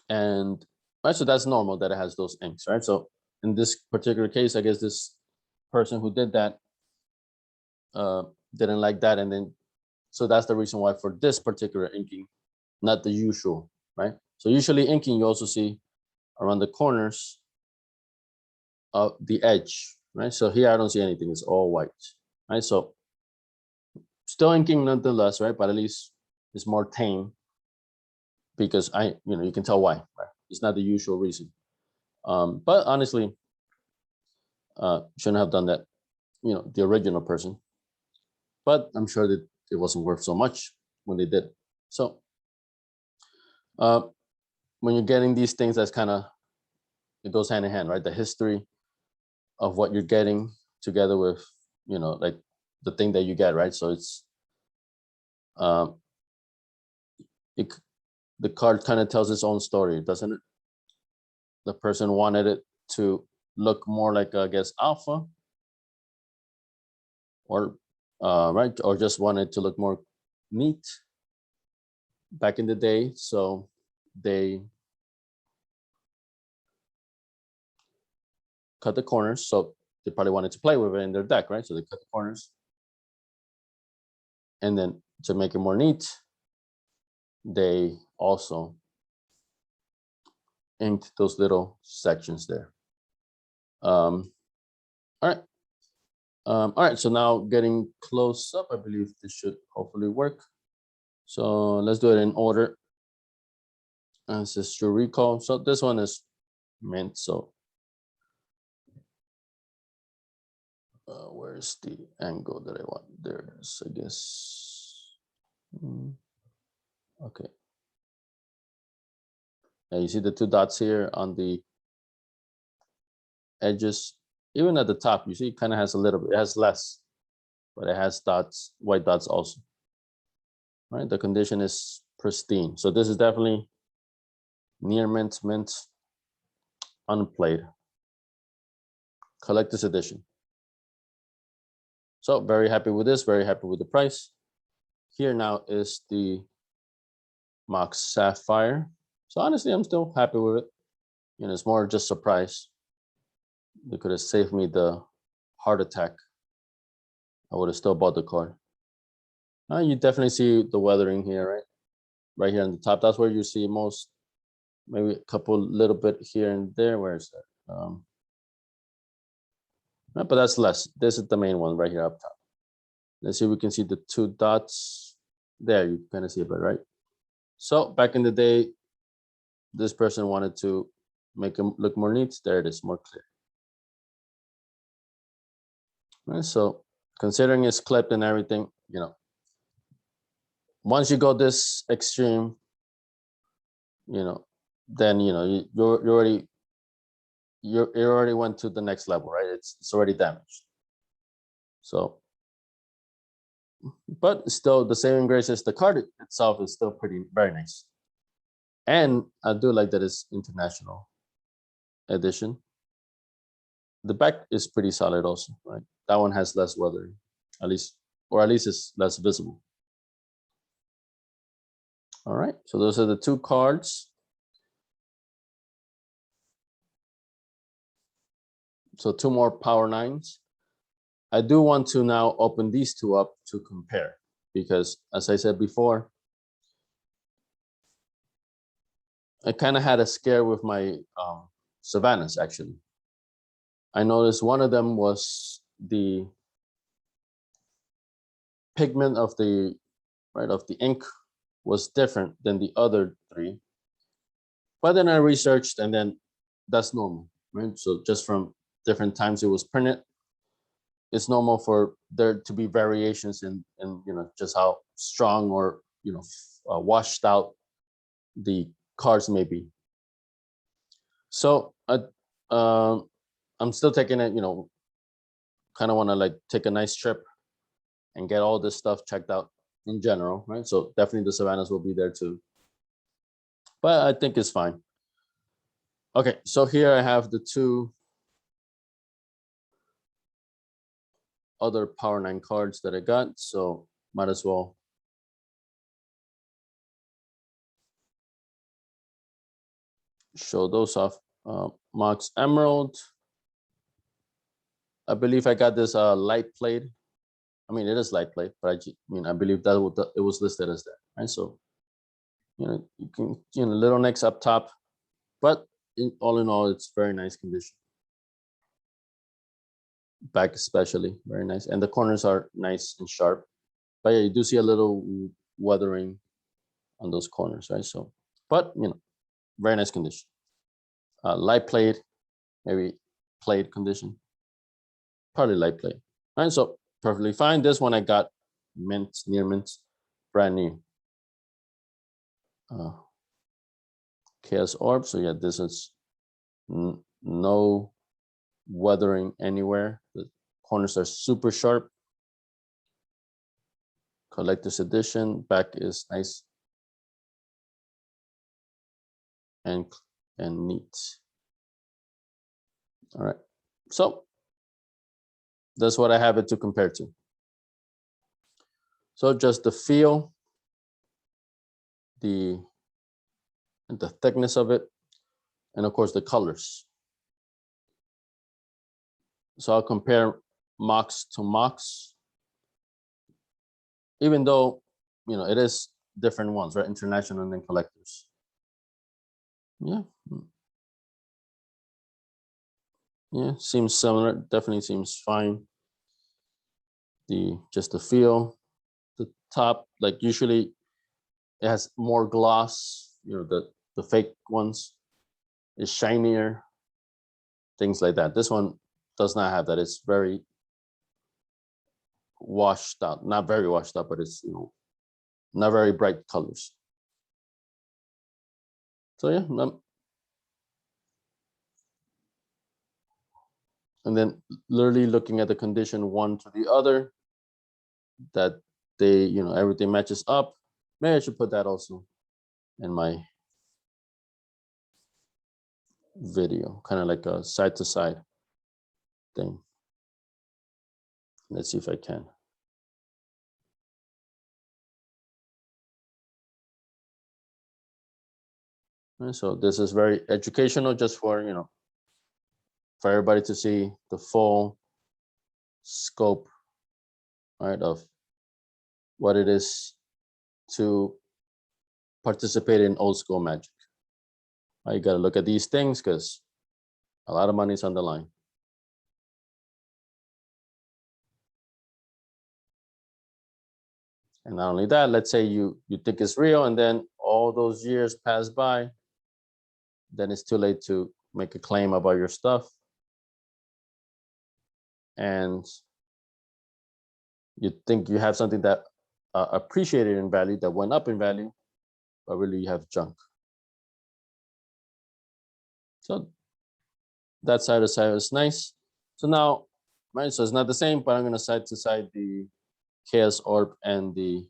[SPEAKER 1] and right, so that's normal that it has those inks, right? So in this particular case, I guess this person who did that didn't like that, and then so that's the reason why for this particular inking, not the usual, right? So usually inking you also see around the corners of the edge, right? So here I don't see anything, it's all white, right? So still inking nonetheless, right? But at least it's more tame, because you can tell why, right? It's not the usual reason. But honestly, shouldn't have done that, the original person. But I'm sure that it wasn't worth so much when they did. So when you're getting these things, that's kind of, it goes hand in hand, right? The history of what you're getting together with, like the thing that you get, right? So it's, it, the card kind of tells its own story, doesn't it? The person wanted it to look more like, I guess, Alpha, or right, or just wanted to look more neat back in the day. So they cut the corners. So they probably wanted to play with it in their deck, right? So they cut the corners, and then to make it more neat, they also inked those little sections there. All right. All right, so now getting close up, I believe this should hopefully work. So let's do it in order. Ancestral Recall. So this one is mint. So where's the angle that I want? There it is, I guess. Okay. Now you see the two dots here on the edges. Even at the top, you see it kind of has a little bit, it has less, but it has dots, white dots also. Right, the condition is pristine. So this is definitely near mint, unplayed, collector's edition. So very happy with this, very happy with the price. Here now is the Mox Sapphire. So honestly, I'm still happy with it. It's more just surprise. They could have saved me the heart attack. I would have still bought the card. You definitely see the weathering here, right? Right here on the top. That's where you see most, maybe a couple little bit here and there. Where is that? But that's less. This is the main one right here up top. Let's see if we can see the two dots. There, you kind of see it, right? So back in the day, this person wanted to make them look more neat. There it is, more clear. Right, so considering it's clipped and everything, once you go this extreme, then you already went to the next level, right? It's already damaged. So, but still, the saving grace is the card itself is still very nice, and I do like that it's international edition. The back is pretty solid also, right? That one has less weathering, at least it's less visible. All right, so those are the two cards. So two more Power Nines. I do want to now open these two up to compare, because as I said before, I kind of had a scare with my Savannas actually. I noticed one of them was the pigment of the ink was different than the other three. But then I researched, and then that's normal, right? So just from different times it was printed, it's normal for there to be variations in just how strong or washed out the cards may be. So I'm still taking it, kind of want to like take a nice trip and get all this stuff checked out in general, right? So definitely the Savannahs will be there too, but I think it's fine. Okay, so here I have the two other Power 9 cards that I got, so might as well show those off. Mox Emerald. I believe I got this light plate. I mean, it is light plate, but I believe that it was listed as that, right? So, you can, little nicks up top, but all in all, it's very nice condition. Back especially, very nice. And the corners are nice and sharp. But yeah, you do see a little weathering on those corners, right? So, but, very nice condition. Light plate, maybe plate condition. Probably light plate. Right, so perfectly fine. This one I got mint, near mint, brand new. Chaos Orb. So yeah, this is no weathering anywhere. The corners are super sharp. Collector's edition. Back is nice and neat. All right. So that's what I have it to compare to. So just the feel, the thickness of it, and of course the colors. So I'll compare Mox to Mox, even though it is different ones, right? International and then collectors. Yeah. Yeah, seems similar. Definitely seems fine. Just the feel, the top, like usually it has more gloss. The fake ones is shinier. Things like that. This one does not have that. It's very washed out. Not very washed out, but it's not very bright colors. So yeah, and then literally looking at the condition one to the other, that they everything matches up. Maybe I should put that also in my video, kind of like a side to side thing. Let's see if I can. And so this is very educational, just for for everybody to see the full scope, right, of what it is to participate in old school Magic. You got to look at these things because a lot of money is on the line. And not only that, let's say you think it's real, and then all those years pass by, then it's too late to make a claim about your stuff. And you think you have something that appreciated in value, that went up in value, but really you have junk. So that side to side is nice. So now, right, so it's not the same, but I'm going to side to side the Chaos Orb and the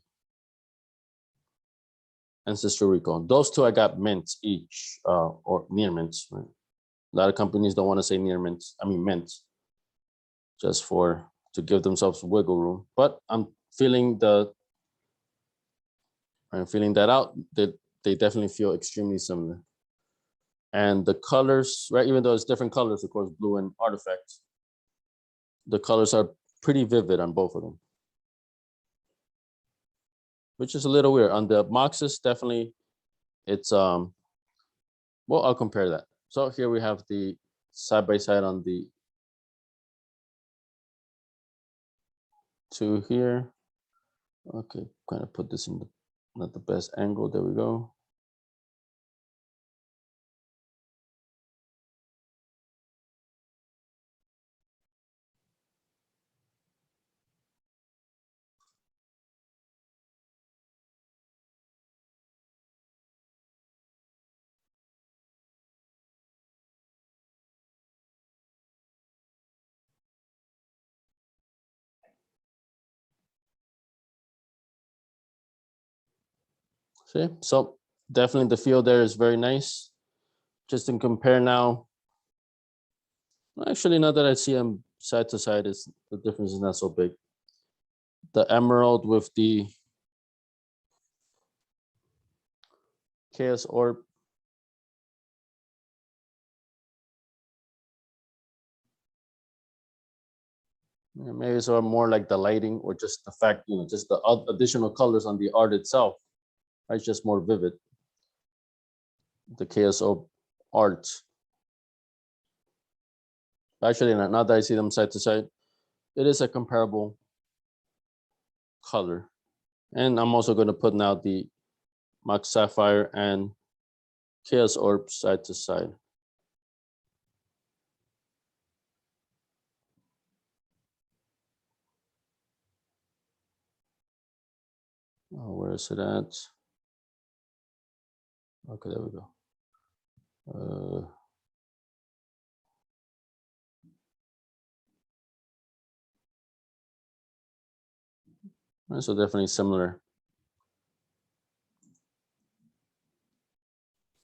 [SPEAKER 1] Ancestral Recall. Those two I got mint each, or near mint. Right? A lot of companies don't want to say near mint. I mean mint, just to give themselves wiggle room. But I'm feeling that out. They definitely feel extremely similar. And the colors, right? Even though it's different colors, of course, blue and artifacts, the colors are pretty vivid on both of them, which is a little weird. On the Moxes, definitely, it's well, I'll compare that. So here we have the side by side on the 2 here. Okay, kind of put this in the not the best angle. There we go. See, so definitely the feel there is very nice. Just in compare now, actually, now that I see them side to side, is the difference is not so big. The emerald with the chaos orb. Maybe it's more like the lighting or just the fact, just the additional colors on the art itself. It's just more vivid. The chaos orb art. Actually, now that I see them side to side, it is a comparable color. And I'm also going to put now the Mox Sapphire and Chaos Orb side to side. Oh, where is it at? Okay, there we go. So definitely similar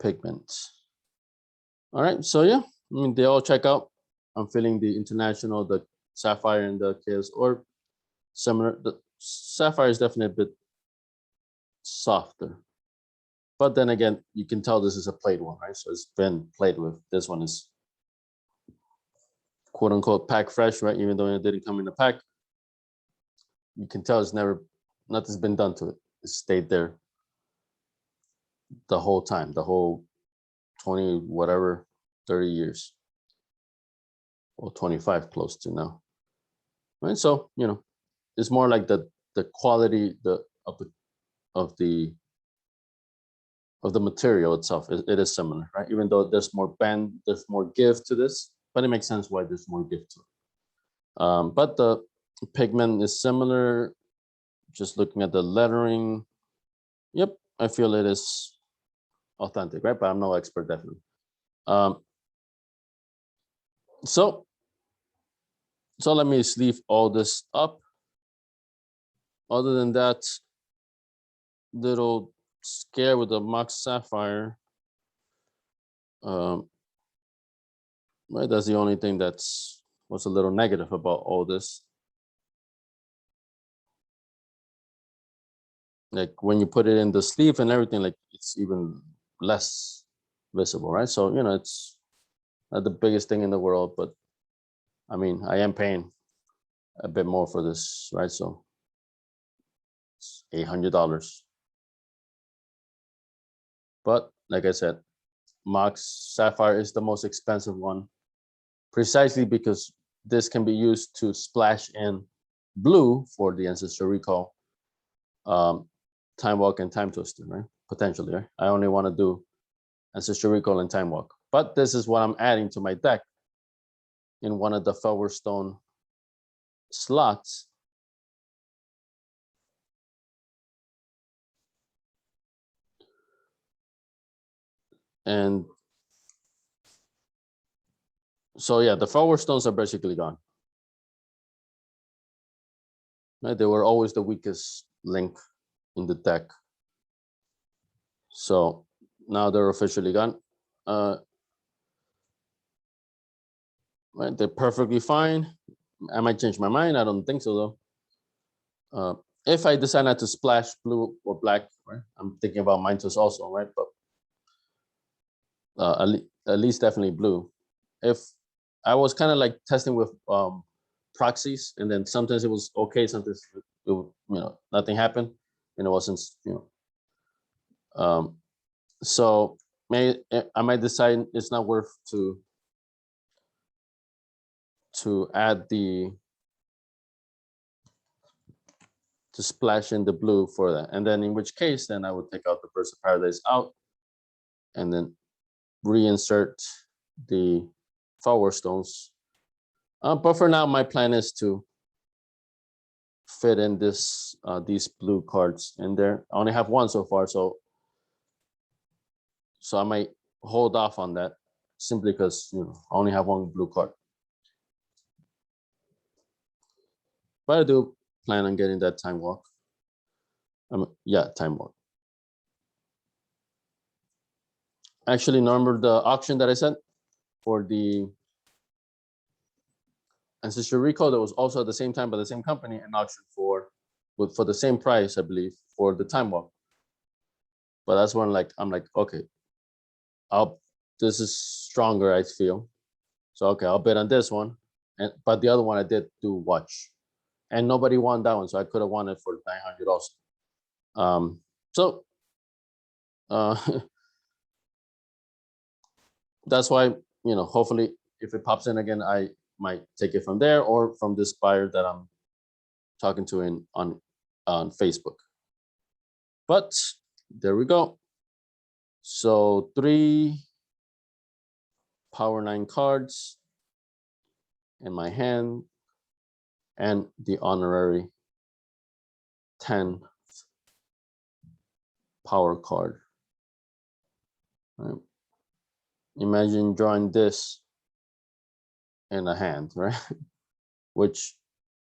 [SPEAKER 1] pigments. All right, so yeah, I mean, they all check out. I'm feeling the International, the Sapphire, and the Chaos Orb. Similar. The Sapphire is definitely a bit softer. But then again, you can tell this is a played one, right? So it's been played with. This one is quote unquote pack fresh, right? Even though it didn't come in a pack, you can tell nothing's been done to it. It stayed there the whole time, the whole 20, whatever, 30 years, or 25 close to now. Right? So, it's more like the quality of the material itself. It is similar, right? Even though there's more give to this, but it makes sense why there's more give to it. But the pigment is similar. Just looking at the lettering, yep, I feel it is authentic, right? But I'm no expert, definitely. So let me sleeve all this up. Other than that little scare with the Mox Sapphire, right? That's the only thing was a little negative about all this. Like when you put it in the sleeve and everything, like it's even less visible, right? So, it's not the biggest thing in the world, but I mean, I am paying a bit more for this, right? So it's $800. But like I said, Mox Sapphire is the most expensive one, precisely because this can be used to splash in blue for the Ancestral Recall, Time Walk, and Time Twister, right? Potentially, right? I only want to do Ancestral Recall and Time Walk. But this is what I'm adding to my deck in one of the Felwar Stone slots. And so, yeah, the Felwar Stones are basically gone. Right? They were always the weakest link in the deck. So now they're officially gone. Right? They're perfectly fine. I might change my mind. I don't think so, though. If I decide not to splash blue or black, right? I'm thinking about Mantos also, right? But at least definitely blue. If I was kind of like testing with proxies, and then sometimes it was okay, sometimes nothing happened, and it wasn't, so I might decide it's not worth to add the to splash in the blue for that. And then in which case, then I would take out the Birds of Paradise out and then reinsert the Flower Stones. But for now, my plan is to fit in these blue cards in there. I only have one so far, so I might hold off on that simply because I only have one blue card. But I do plan on getting that Time Walk. Yeah, Time Walk. Actually, remember the auction that I sent for the Ancestral Recall that was also at the same time by the same company, an auction for the same price, I believe, for the Time Walk. But that's when I'm like, okay, this is stronger, I feel. So okay, I'll bet on this one. But the other one I did do watch. And nobody won that one, so I could have won it for 900 also. So that's why, hopefully if it pops in again, I might take it from there or from this buyer that I'm talking to on Facebook. But there we go. So 3 Power 9 cards in my hand and the honorary 10 power card. Right. Imagine drawing this in a hand, right? Which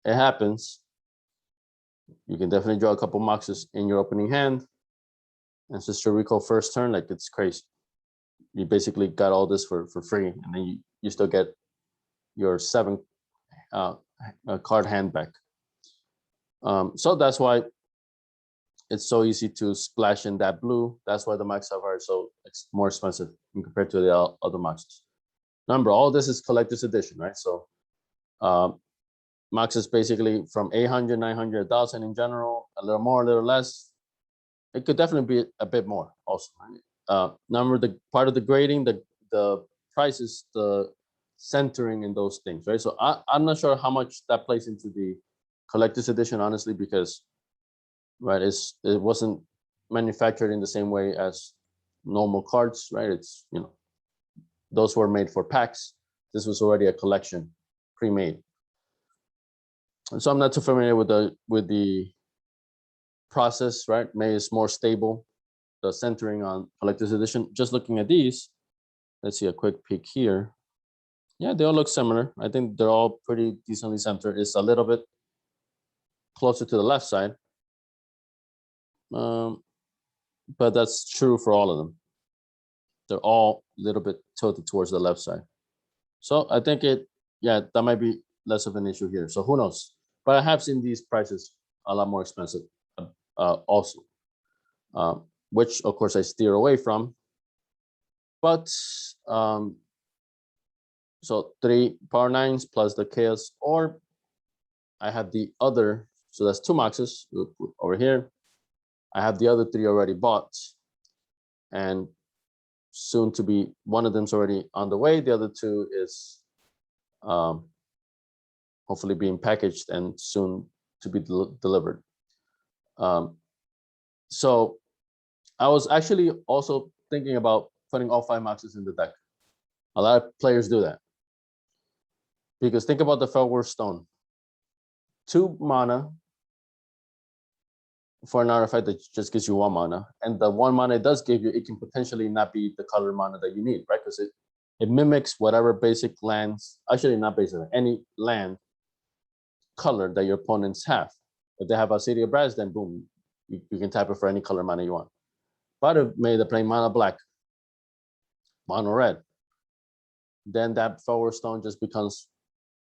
[SPEAKER 1] it happens. You can definitely draw a couple Moxes in your opening hand. Ancestral Recall first turn, like it's crazy. You basically got all this for free, and then you still get your 7 card hand back. So that's why it's so easy to splash in that blue. That's why the Mox Sapphire is so more expensive compared to the other Moxes. Remember, all this is collector's edition, right? So Mox is basically from 800, 900, 1,000 in general, a little more, a little less. It could definitely be a bit more also. Remember, the part of the grading, the price is the centering in those things, right? So I'm not sure how much that plays into the collector's edition, honestly, because right, it wasn't manufactured in the same way as normal cards, right? It's those were made for packs. This was already a collection, pre-made. And so I'm not too familiar with the process, right? Maybe it's more stable. The centering on collector's edition. Just looking at these, let's see a quick peek here. Yeah, they all look similar. I think they're all pretty decently centered. It's a little bit closer to the left side. But that's true for all of them. They're all a little bit tilted towards the left side. So I think that might be less of an issue here. So who knows? But I have seen these prices a lot more expensive also, which of course I steer away from. But so 3 Power 9s plus the Chaos Orb. I have the other, so that's 2 Moxes over here. I have the other 3 already bought, and soon to be, one of them's already on the way. The other 2 is hopefully being packaged and soon to be delivered. So I was actually also thinking about putting all 5 Moxes in the deck. A lot of players do that. Because think about the Fellwar Stone. 2 mana for an artifact that just gives you 1 mana. And the 1 mana it does give you, it can potentially not be the color mana that you need, right? Because it mimics whatever basic lands, actually not basic, any land color that your opponents have. If they have a City of Brass, then boom, you can tap it for any color mana you want. But if maybe they're playing mana black, mono red, then that Fellwar Stone just becomes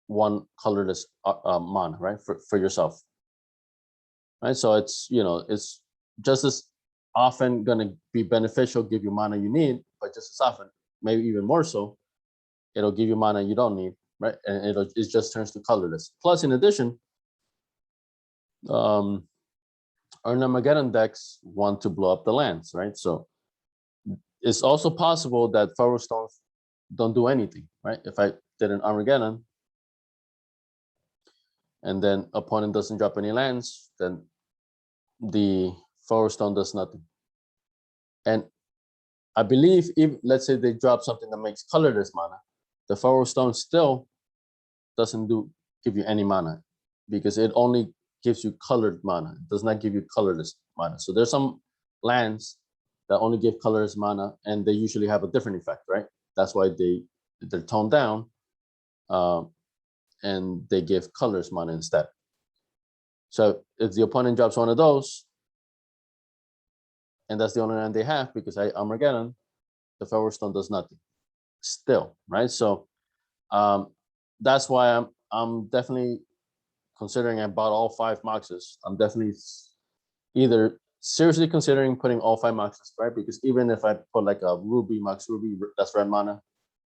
[SPEAKER 1] 1 colorless mana, right? For yourself. Right, so it's it's just as often going to be beneficial, give you mana you need, but just as often, maybe even more so, it'll give you mana you don't need, right? And it just turns to colorless. Plus, in addition, Armageddon decks want to blow up the lands, right? So it's also possible that Fellwar Stones don't do anything, right? If I did an Armageddon and then opponent doesn't drop any lands, then the forward stone does nothing. And I believe if, let's say they drop something that makes colorless mana, the forward stone still doesn't give you any mana, because it only gives you colored mana. It does not give you colorless mana. So there's some lands that only give colorless mana, and they usually have a different effect, right? That's why they're toned down, and they give colorless mana instead. So if the opponent drops one of those, and that's the only land they have, because Armageddon, the forward stone does nothing still, right? So that's why I'm definitely considering I bought all 5 Moxes. I'm definitely either seriously considering putting all 5 Moxes, right? Because even if I put like a Ruby, Mox Ruby, that's red mana,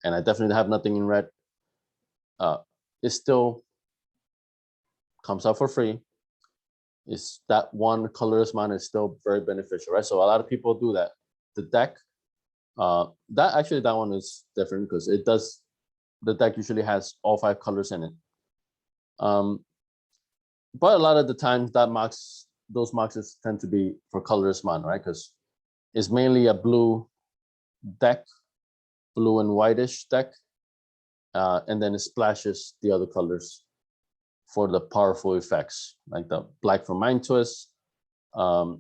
[SPEAKER 1] and I definitely have nothing in red, it still comes out for free. Is that one colorless mana is still very beneficial, right? So a lot of people do that. The deck, that one is different because the deck usually has all 5 colors in it. But a lot of the times those Moxes tend to be for colorless mana, right? Because it's mainly a blue deck, blue and whitish deck, and then it splashes the other colors for the powerful effects, like the black for Mind Twist, red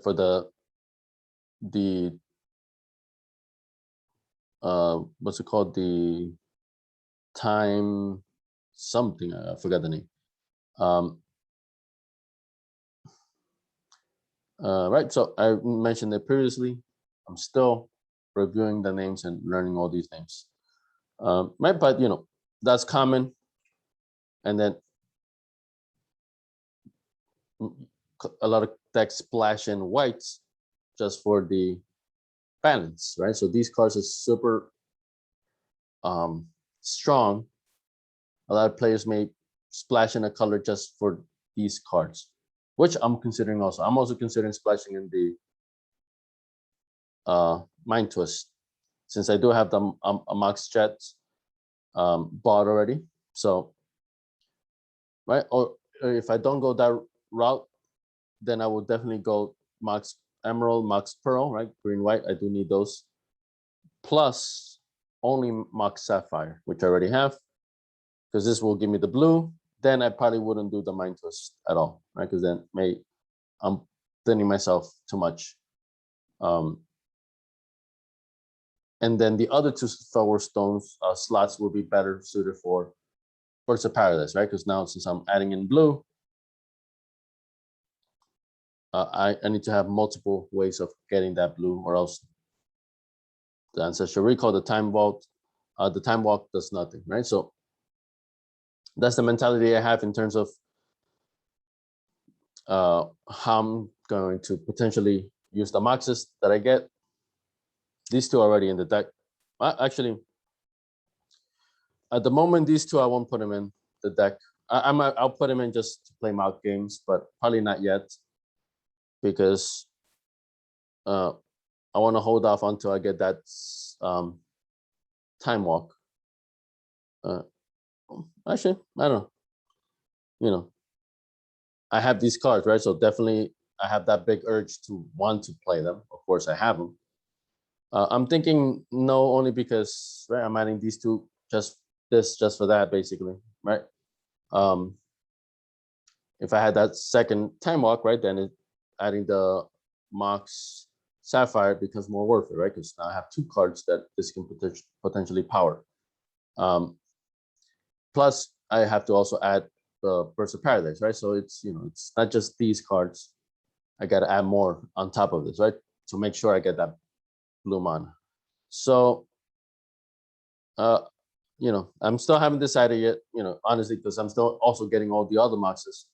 [SPEAKER 1] for the what's it called, the time something, I forgot the name. Right, so I mentioned it previously. I'm still reviewing the names and learning all these names. Right, but that's common. And then a lot of decks splash in whites just for the balance, right? So these cards are super strong. A lot of players may splash in a color just for these cards, which I'm considering also. I'm also considering splashing in the Mind Twist, since I do have the Mox Jet bought already. So, right, or if I don't go that route, then I would definitely go Mox Emerald, Mox Pearl, right? Green, white, I do need those. Plus only Mox Sapphire, which I already have, because this will give me the blue. Then I probably wouldn't do the Mind Twist at all, right? Because then I'm thinning myself too much. And then the other 2 forward stones slots will be better suited for Birds of Paradise, right? Because now since I'm adding in blue, I need to have multiple ways of getting that blue, or else the Ancestral Recall, the Time Vault, the Time Walk does nothing, right? So that's the mentality I have in terms of how I'm going to potentially use the Moxes that I get. These 2 are already in the deck. Actually, at the moment, these 2 I won't put them in the deck. I'll put them in just to play mock games, but probably not yet, because I want to hold off until I get that Time Walk. Actually, I don't know. I have these cards, right? So definitely I have that big urge to want to play them. Of course, I have them. I'm thinking no, only because, right, I'm adding these 2 just for that, basically, right? If I had that second Time Walk, right, then adding the Mox Sapphire becomes more worth it, right? Because now I have 2 cards that this can potentially power. Plus, I have to also add the Birds of Paradise, right? So it's it's not just these cards. I got to add more on top of this, right, to make sure I get that blue mana. So, I'm still haven't decided yet, honestly, because I'm still also getting all the other Moxes.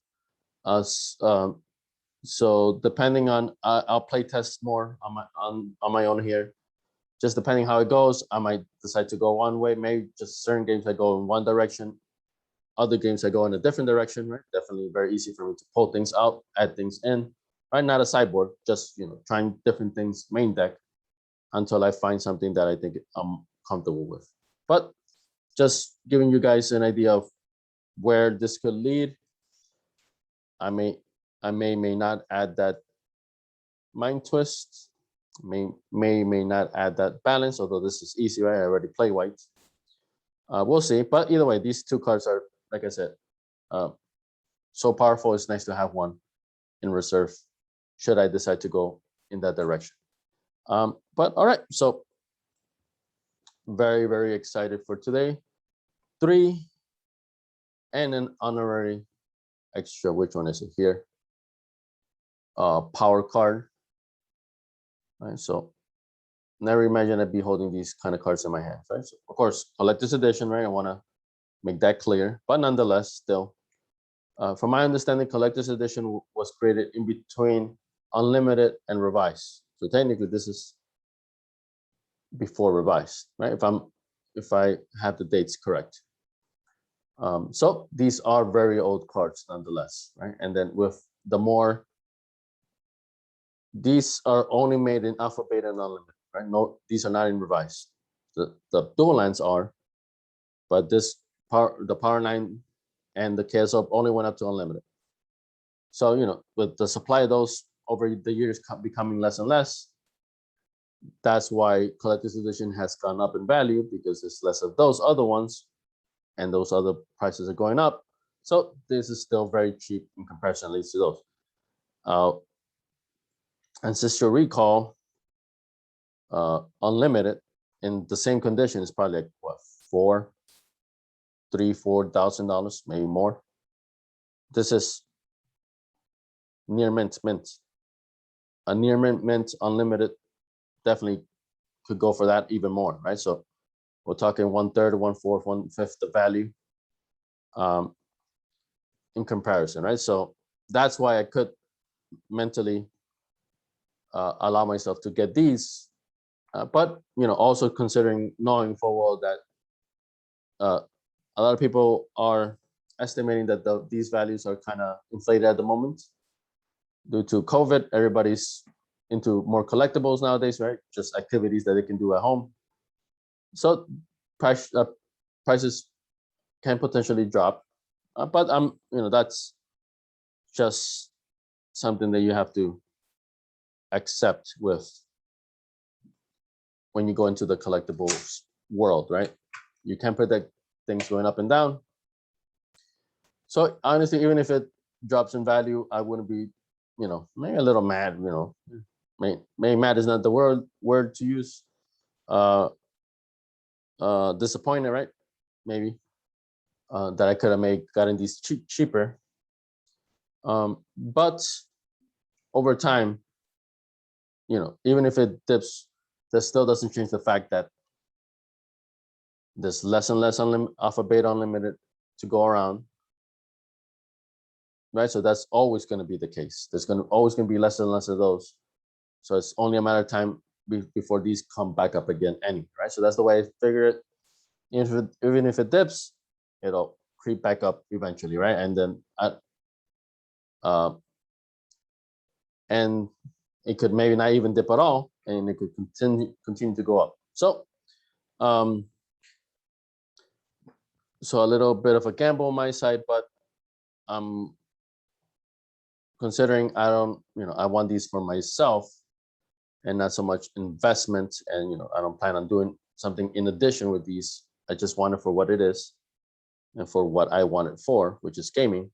[SPEAKER 1] So depending on, I'll play test more on my own here. Just depending how it goes, I might decide to go one way. Maybe just certain games I go in one direction, other games I go in a different direction. Right? Definitely very easy for me to pull things out, add things in. Right? Not a sideboard, just trying different things main deck until I find something that I think I'm comfortable with. But just giving you guys an idea of where this could lead. I may I may not add that mind twist, may not add that balance, although this is easy, right? I already play white. We'll see. But either way, these two cards are, like I said, so powerful. It's nice to have one in reserve should I decide to go in that direction. But all right, so very, very excited for today. 3 and an honorary extra. Which one is it here? Power card. All right, so never imagine I'd be holding these kind of cards in my hands, right? So of course, collector's edition, right? I want to make that clear, but nonetheless, still, from my understanding, collector's edition was created in between unlimited and revised. So technically, this is before revised, right? If I have the dates correct. So these are very old cards nonetheless, right? And then with the more, these are only made in alpha, beta, and unlimited, right? No, these are not in revised. The dual lands are, but this the power 9 and the KSO only went up to unlimited. So, you know, with the supply of those over the years becoming less and less, that's why collector's edition has gone up in value, because there's less of those other ones and those other prices are going up. So this is still very cheap in comparison, at least to those. Ancestral Recall, unlimited in the same condition is probably like what, $4,000, maybe more. This is near mint. A near mint unlimited definitely could go for that even more, right? So we're talking 1/3, 1/4, 1/5 the value in comparison, right? So that's why I could mentally allow myself to get these, but you know, also considering, knowing full well that a lot of people are estimating that these values are kind of inflated at the moment due to COVID. Everybody's into more collectibles nowadays, right? Just activities that they can do at home. So prices can potentially drop, but you know, that's just something that you have to accept with when you go into the collectibles world, right? You can't predict things going up and down. So honestly, even if it drops in value, I wouldn't be, you know, maybe a little mad, you know, maybe mad is not the word to use. Disappointed, right? Maybe that I could have gotten these cheaper. But over time, you know, even if it dips, that still doesn't change the fact that there's less and less alpha beta unlimited to go around, right? So that's always going to be the case. There's always going to be less and less of those. So it's only a matter of time before these come back up again anyway, right? So that's the way I figure it. Even if it dips, it'll creep back up eventually, right? And then and it could maybe not even dip at all, and it could continue to go up. So so a little bit of a gamble on my side, but I'm considering I want these for myself and not so much investment, and you know, I don't plan on doing something in addition with these. I just want it for what it is and for what I want it for, which is gaming.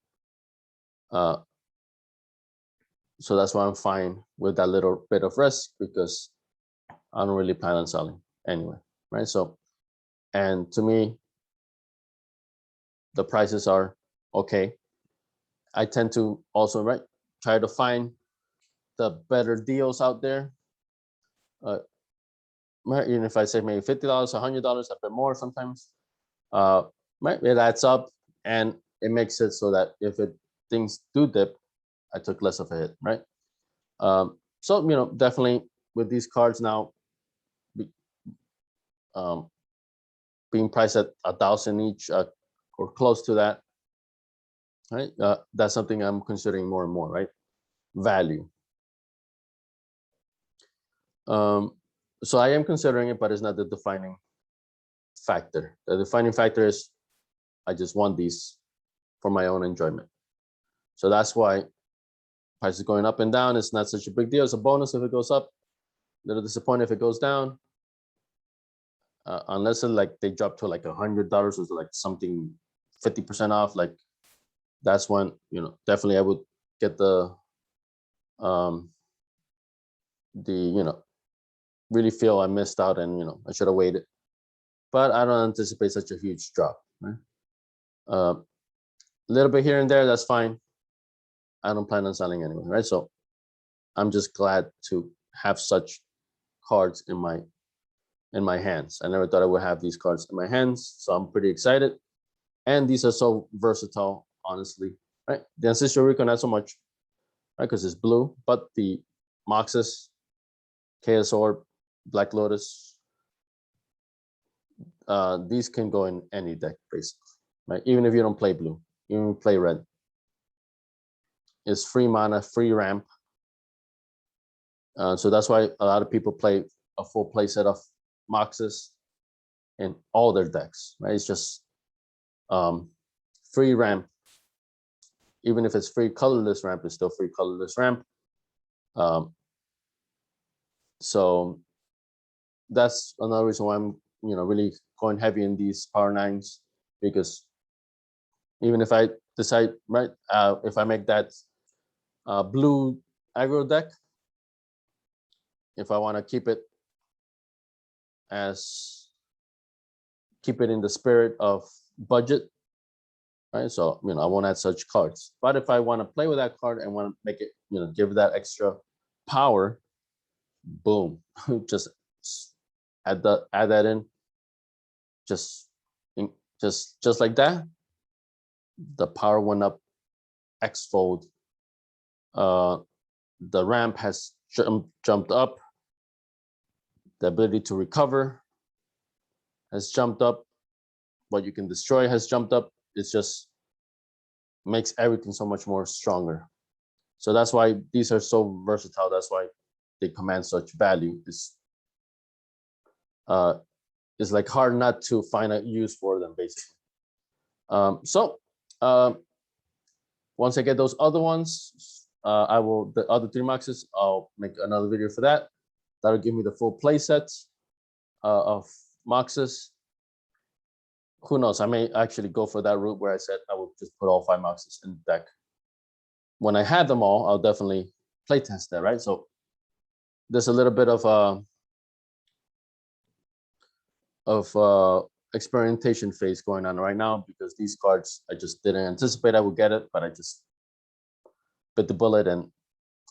[SPEAKER 1] So that's why I'm fine with that little bit of risk, because I don't really plan on selling anyway, right? So, and to me, the prices are okay. I tend to also, right, try to find the better deals out there. Even if I say maybe $50, $100, a bit more sometimes, right, it adds up and it makes it so that if things do dip, I took less of a hit, right? So, you know, definitely with these cards now being priced at $1,000 each or close to that, right? That's something I'm considering more and more, right? Value. So I am considering it, but it's not the defining factor. The defining factor is I just want these for my own enjoyment. So that's why price is going up and down. It's not such a big deal. It's a bonus if it goes up. A little disappointed if it goes down. Unless it, like they drop to like $100 or like something 50% off, like that's when, you know, definitely I would get the you know, really feel I missed out and, you know, I should have waited. But I don't anticipate such a huge drop, right? A little bit here and there, that's fine. I don't plan on selling anyway, right? So I'm just glad to have such cards in my hands. I never thought I would have these cards in my hands, so I'm pretty excited. And these are so versatile, honestly, right? The Ancestral Recall, not so much, right? Because it's blue, but the Moxes, Chaos Orb, Black Lotus, these can go in any deck, basically, right? Even if you don't play blue, even if you play red. It's free mana, free ramp. So that's why a lot of people play a full play set of Moxes in all their decks, right? It's just free ramp. Even if it's free colorless ramp, it's still free colorless ramp. So that's another reason why I'm, you know, really going heavy in these power nines, because even if I decide, right, if I make that blue aggro deck, if I want to keep it in the spirit of budget, right? So, you know, I won't add such cards. But if I want to play with that card and want to make it, you know, give that extra power, boom, just add that in, just like that. The power went up x-fold. The ramp has jumped up. The ability to recover has jumped up. What you can destroy has jumped up. It's just makes everything so much more stronger. So that's why these are so versatile. That's why they command such value. It's like hard not to find a use for them, basically. Once I get those other ones, the other 3 Moxes, I'll make another video for that. That'll give me the full play set of Moxes. Who knows? I may actually go for that route where I said I would just put all 5 Moxes in the deck. When I have them all, I'll definitely play test that, right? So there's a little bit of experimentation phase going on right now, because these cards, I just didn't anticipate I would get it, but I just bit the bullet and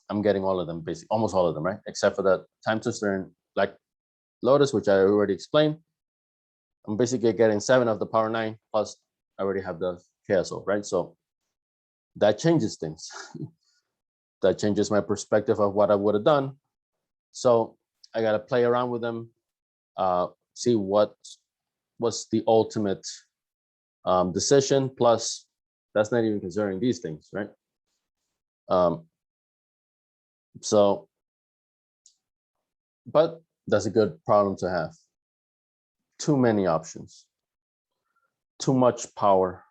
[SPEAKER 1] I'm getting all of them, basically almost all of them, right? Except for the Time Twister and Black Lotus, which I already explained. I'm basically getting 7 of the power 9, plus I already have the Chaos Orb, right? So that changes things. That changes my perspective of what I would have done. So I got to play around with them, see what was the ultimate decision. Plus, that's not even considering these things, right? But that's a good problem to have. Too many options, too much power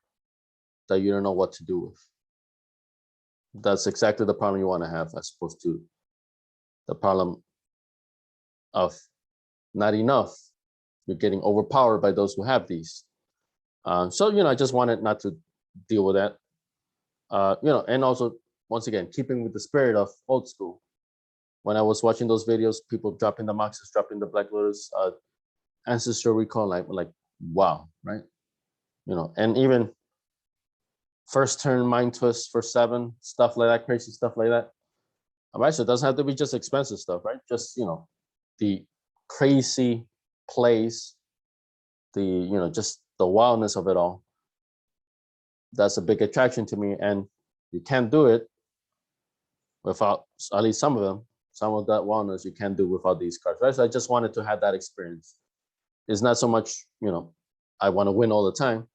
[SPEAKER 1] that you don't know what to do with. That's exactly the problem you want to have, as opposed to the problem of not enough. You're getting overpowered by those who have these. So, you know, I just wanted not to deal with that. You know, and also, once again, keeping with the spirit of old school. When I was watching those videos, people dropping the Moxes, dropping the Black Lotus, Ancestral Recall, like, wow, right? You know, and even first turn Mind Twist for 7, stuff like that, crazy stuff like that. All right, so it doesn't have to be just expensive stuff, right? Just, you know, the crazy plays, you know, just the wildness of it all. That's a big attraction to me, and you can't do it without, at least some of them, some of that wildness you can't do without these cards, right? So I just wanted to have that experience. It's not so much, you know, I want to win all the time.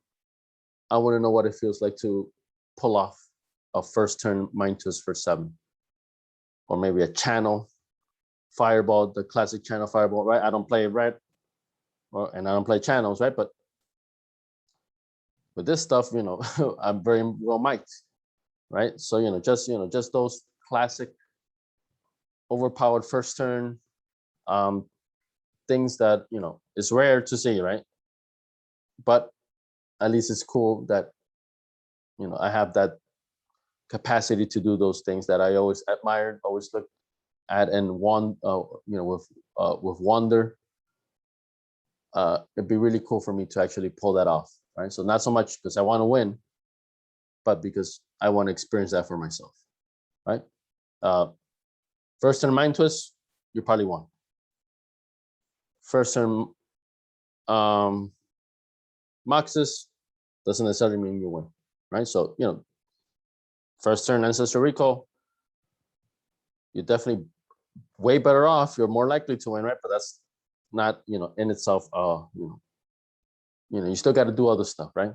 [SPEAKER 1] I want to know what it feels like to pull off a first turn Mind Twist for 7, or maybe a channel Fireball, the classic channel Fireball, right? I don't play red, and I don't play channels, right? But with this stuff, you know, I'm very well mic'd, right? So, you know, just those classic overpowered first turn, things that, you know, is rare to see, right? But at least it's cool that, you know, I have that capacity to do those things that I always admired, always looked at and you know, with wonder. It'd be really cool for me to actually pull that off, right? So not so much because I want to win, but because I want to experience that for myself, right? First turn mind twist, you probably won. First turn Moxes doesn't necessarily mean you win, right? So, you know, first turn Ancestral Recall, you're definitely way better off. You're more likely to win, right? But that's not, you know, in itself, you know, you still got to do other stuff, right?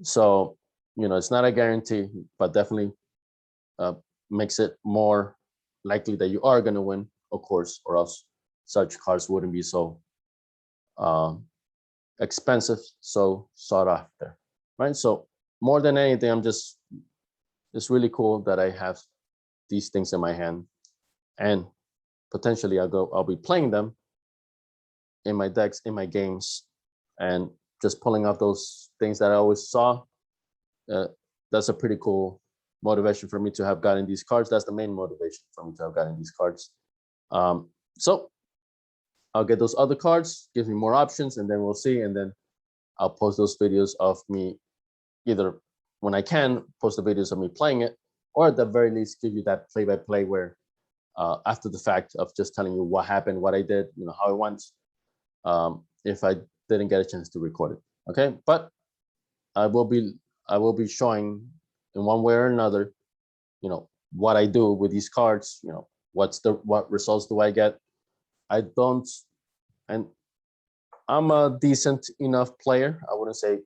[SPEAKER 1] So, you know, it's not a guarantee, but definitely makes it more likely that you are going to win, of course, or else such cards wouldn't be so expensive, so sought after, right? So more than anything, it's really cool that I have these things in my hand, and potentially I'll be playing them in my decks, in my games, and just pulling out those things that I always saw. That's a pretty cool motivation for me to have gotten these cards. That's the main motivation for me to have gotten these cards. So I'll get those other cards, gives me more options, and then we'll see. And then I'll post those videos of me, either when I can post the videos of me playing it, or at the very least give you that play-by-play where after the fact of just telling you what happened, what I did, you know, how it went, if I didn't get a chance to record it. Okay, but I will be showing in one way or another, you know, what I do with these cards, you know, what results do I get. I don't, and I'm a decent enough player. I wouldn't say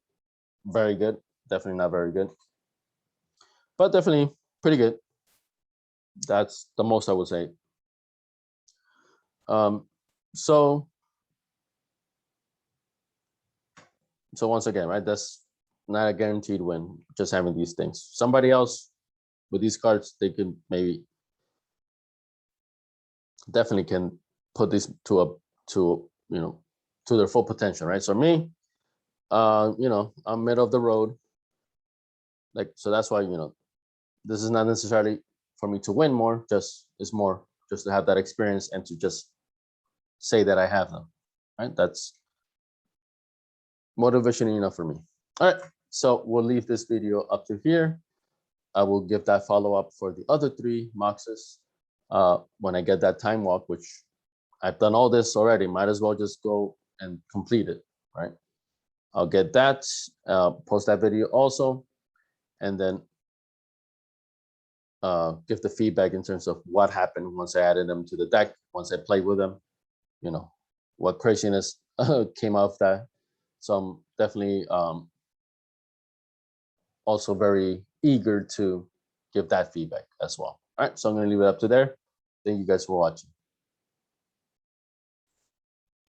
[SPEAKER 1] very good, definitely not very good, but definitely pretty good. That's the most I would say. So once again, right, that's not a guaranteed win, just having these things. Somebody else with these cards, they can maybe definitely can put this to you know, to their full potential, right? So me, you know, I'm middle of the road. Like, so that's why, you know, this is not necessarily for me to win more, just it's more just to have that experience and to just say that I have them, right? That's motivation enough for me. All right, so we'll leave this video up to here. I will give that follow-up for the other 3 Moxes when I get that time walk, which I've done all this already. Might as well just go and complete it, right? I'll get that, post that video also, and then give the feedback in terms of what happened once I added them to the deck, once I played with them, you know, what craziness came out of that. So I'm definitely also very eager to give that feedback as well. All right, so I'm going to leave it up to there. Thank you guys for watching.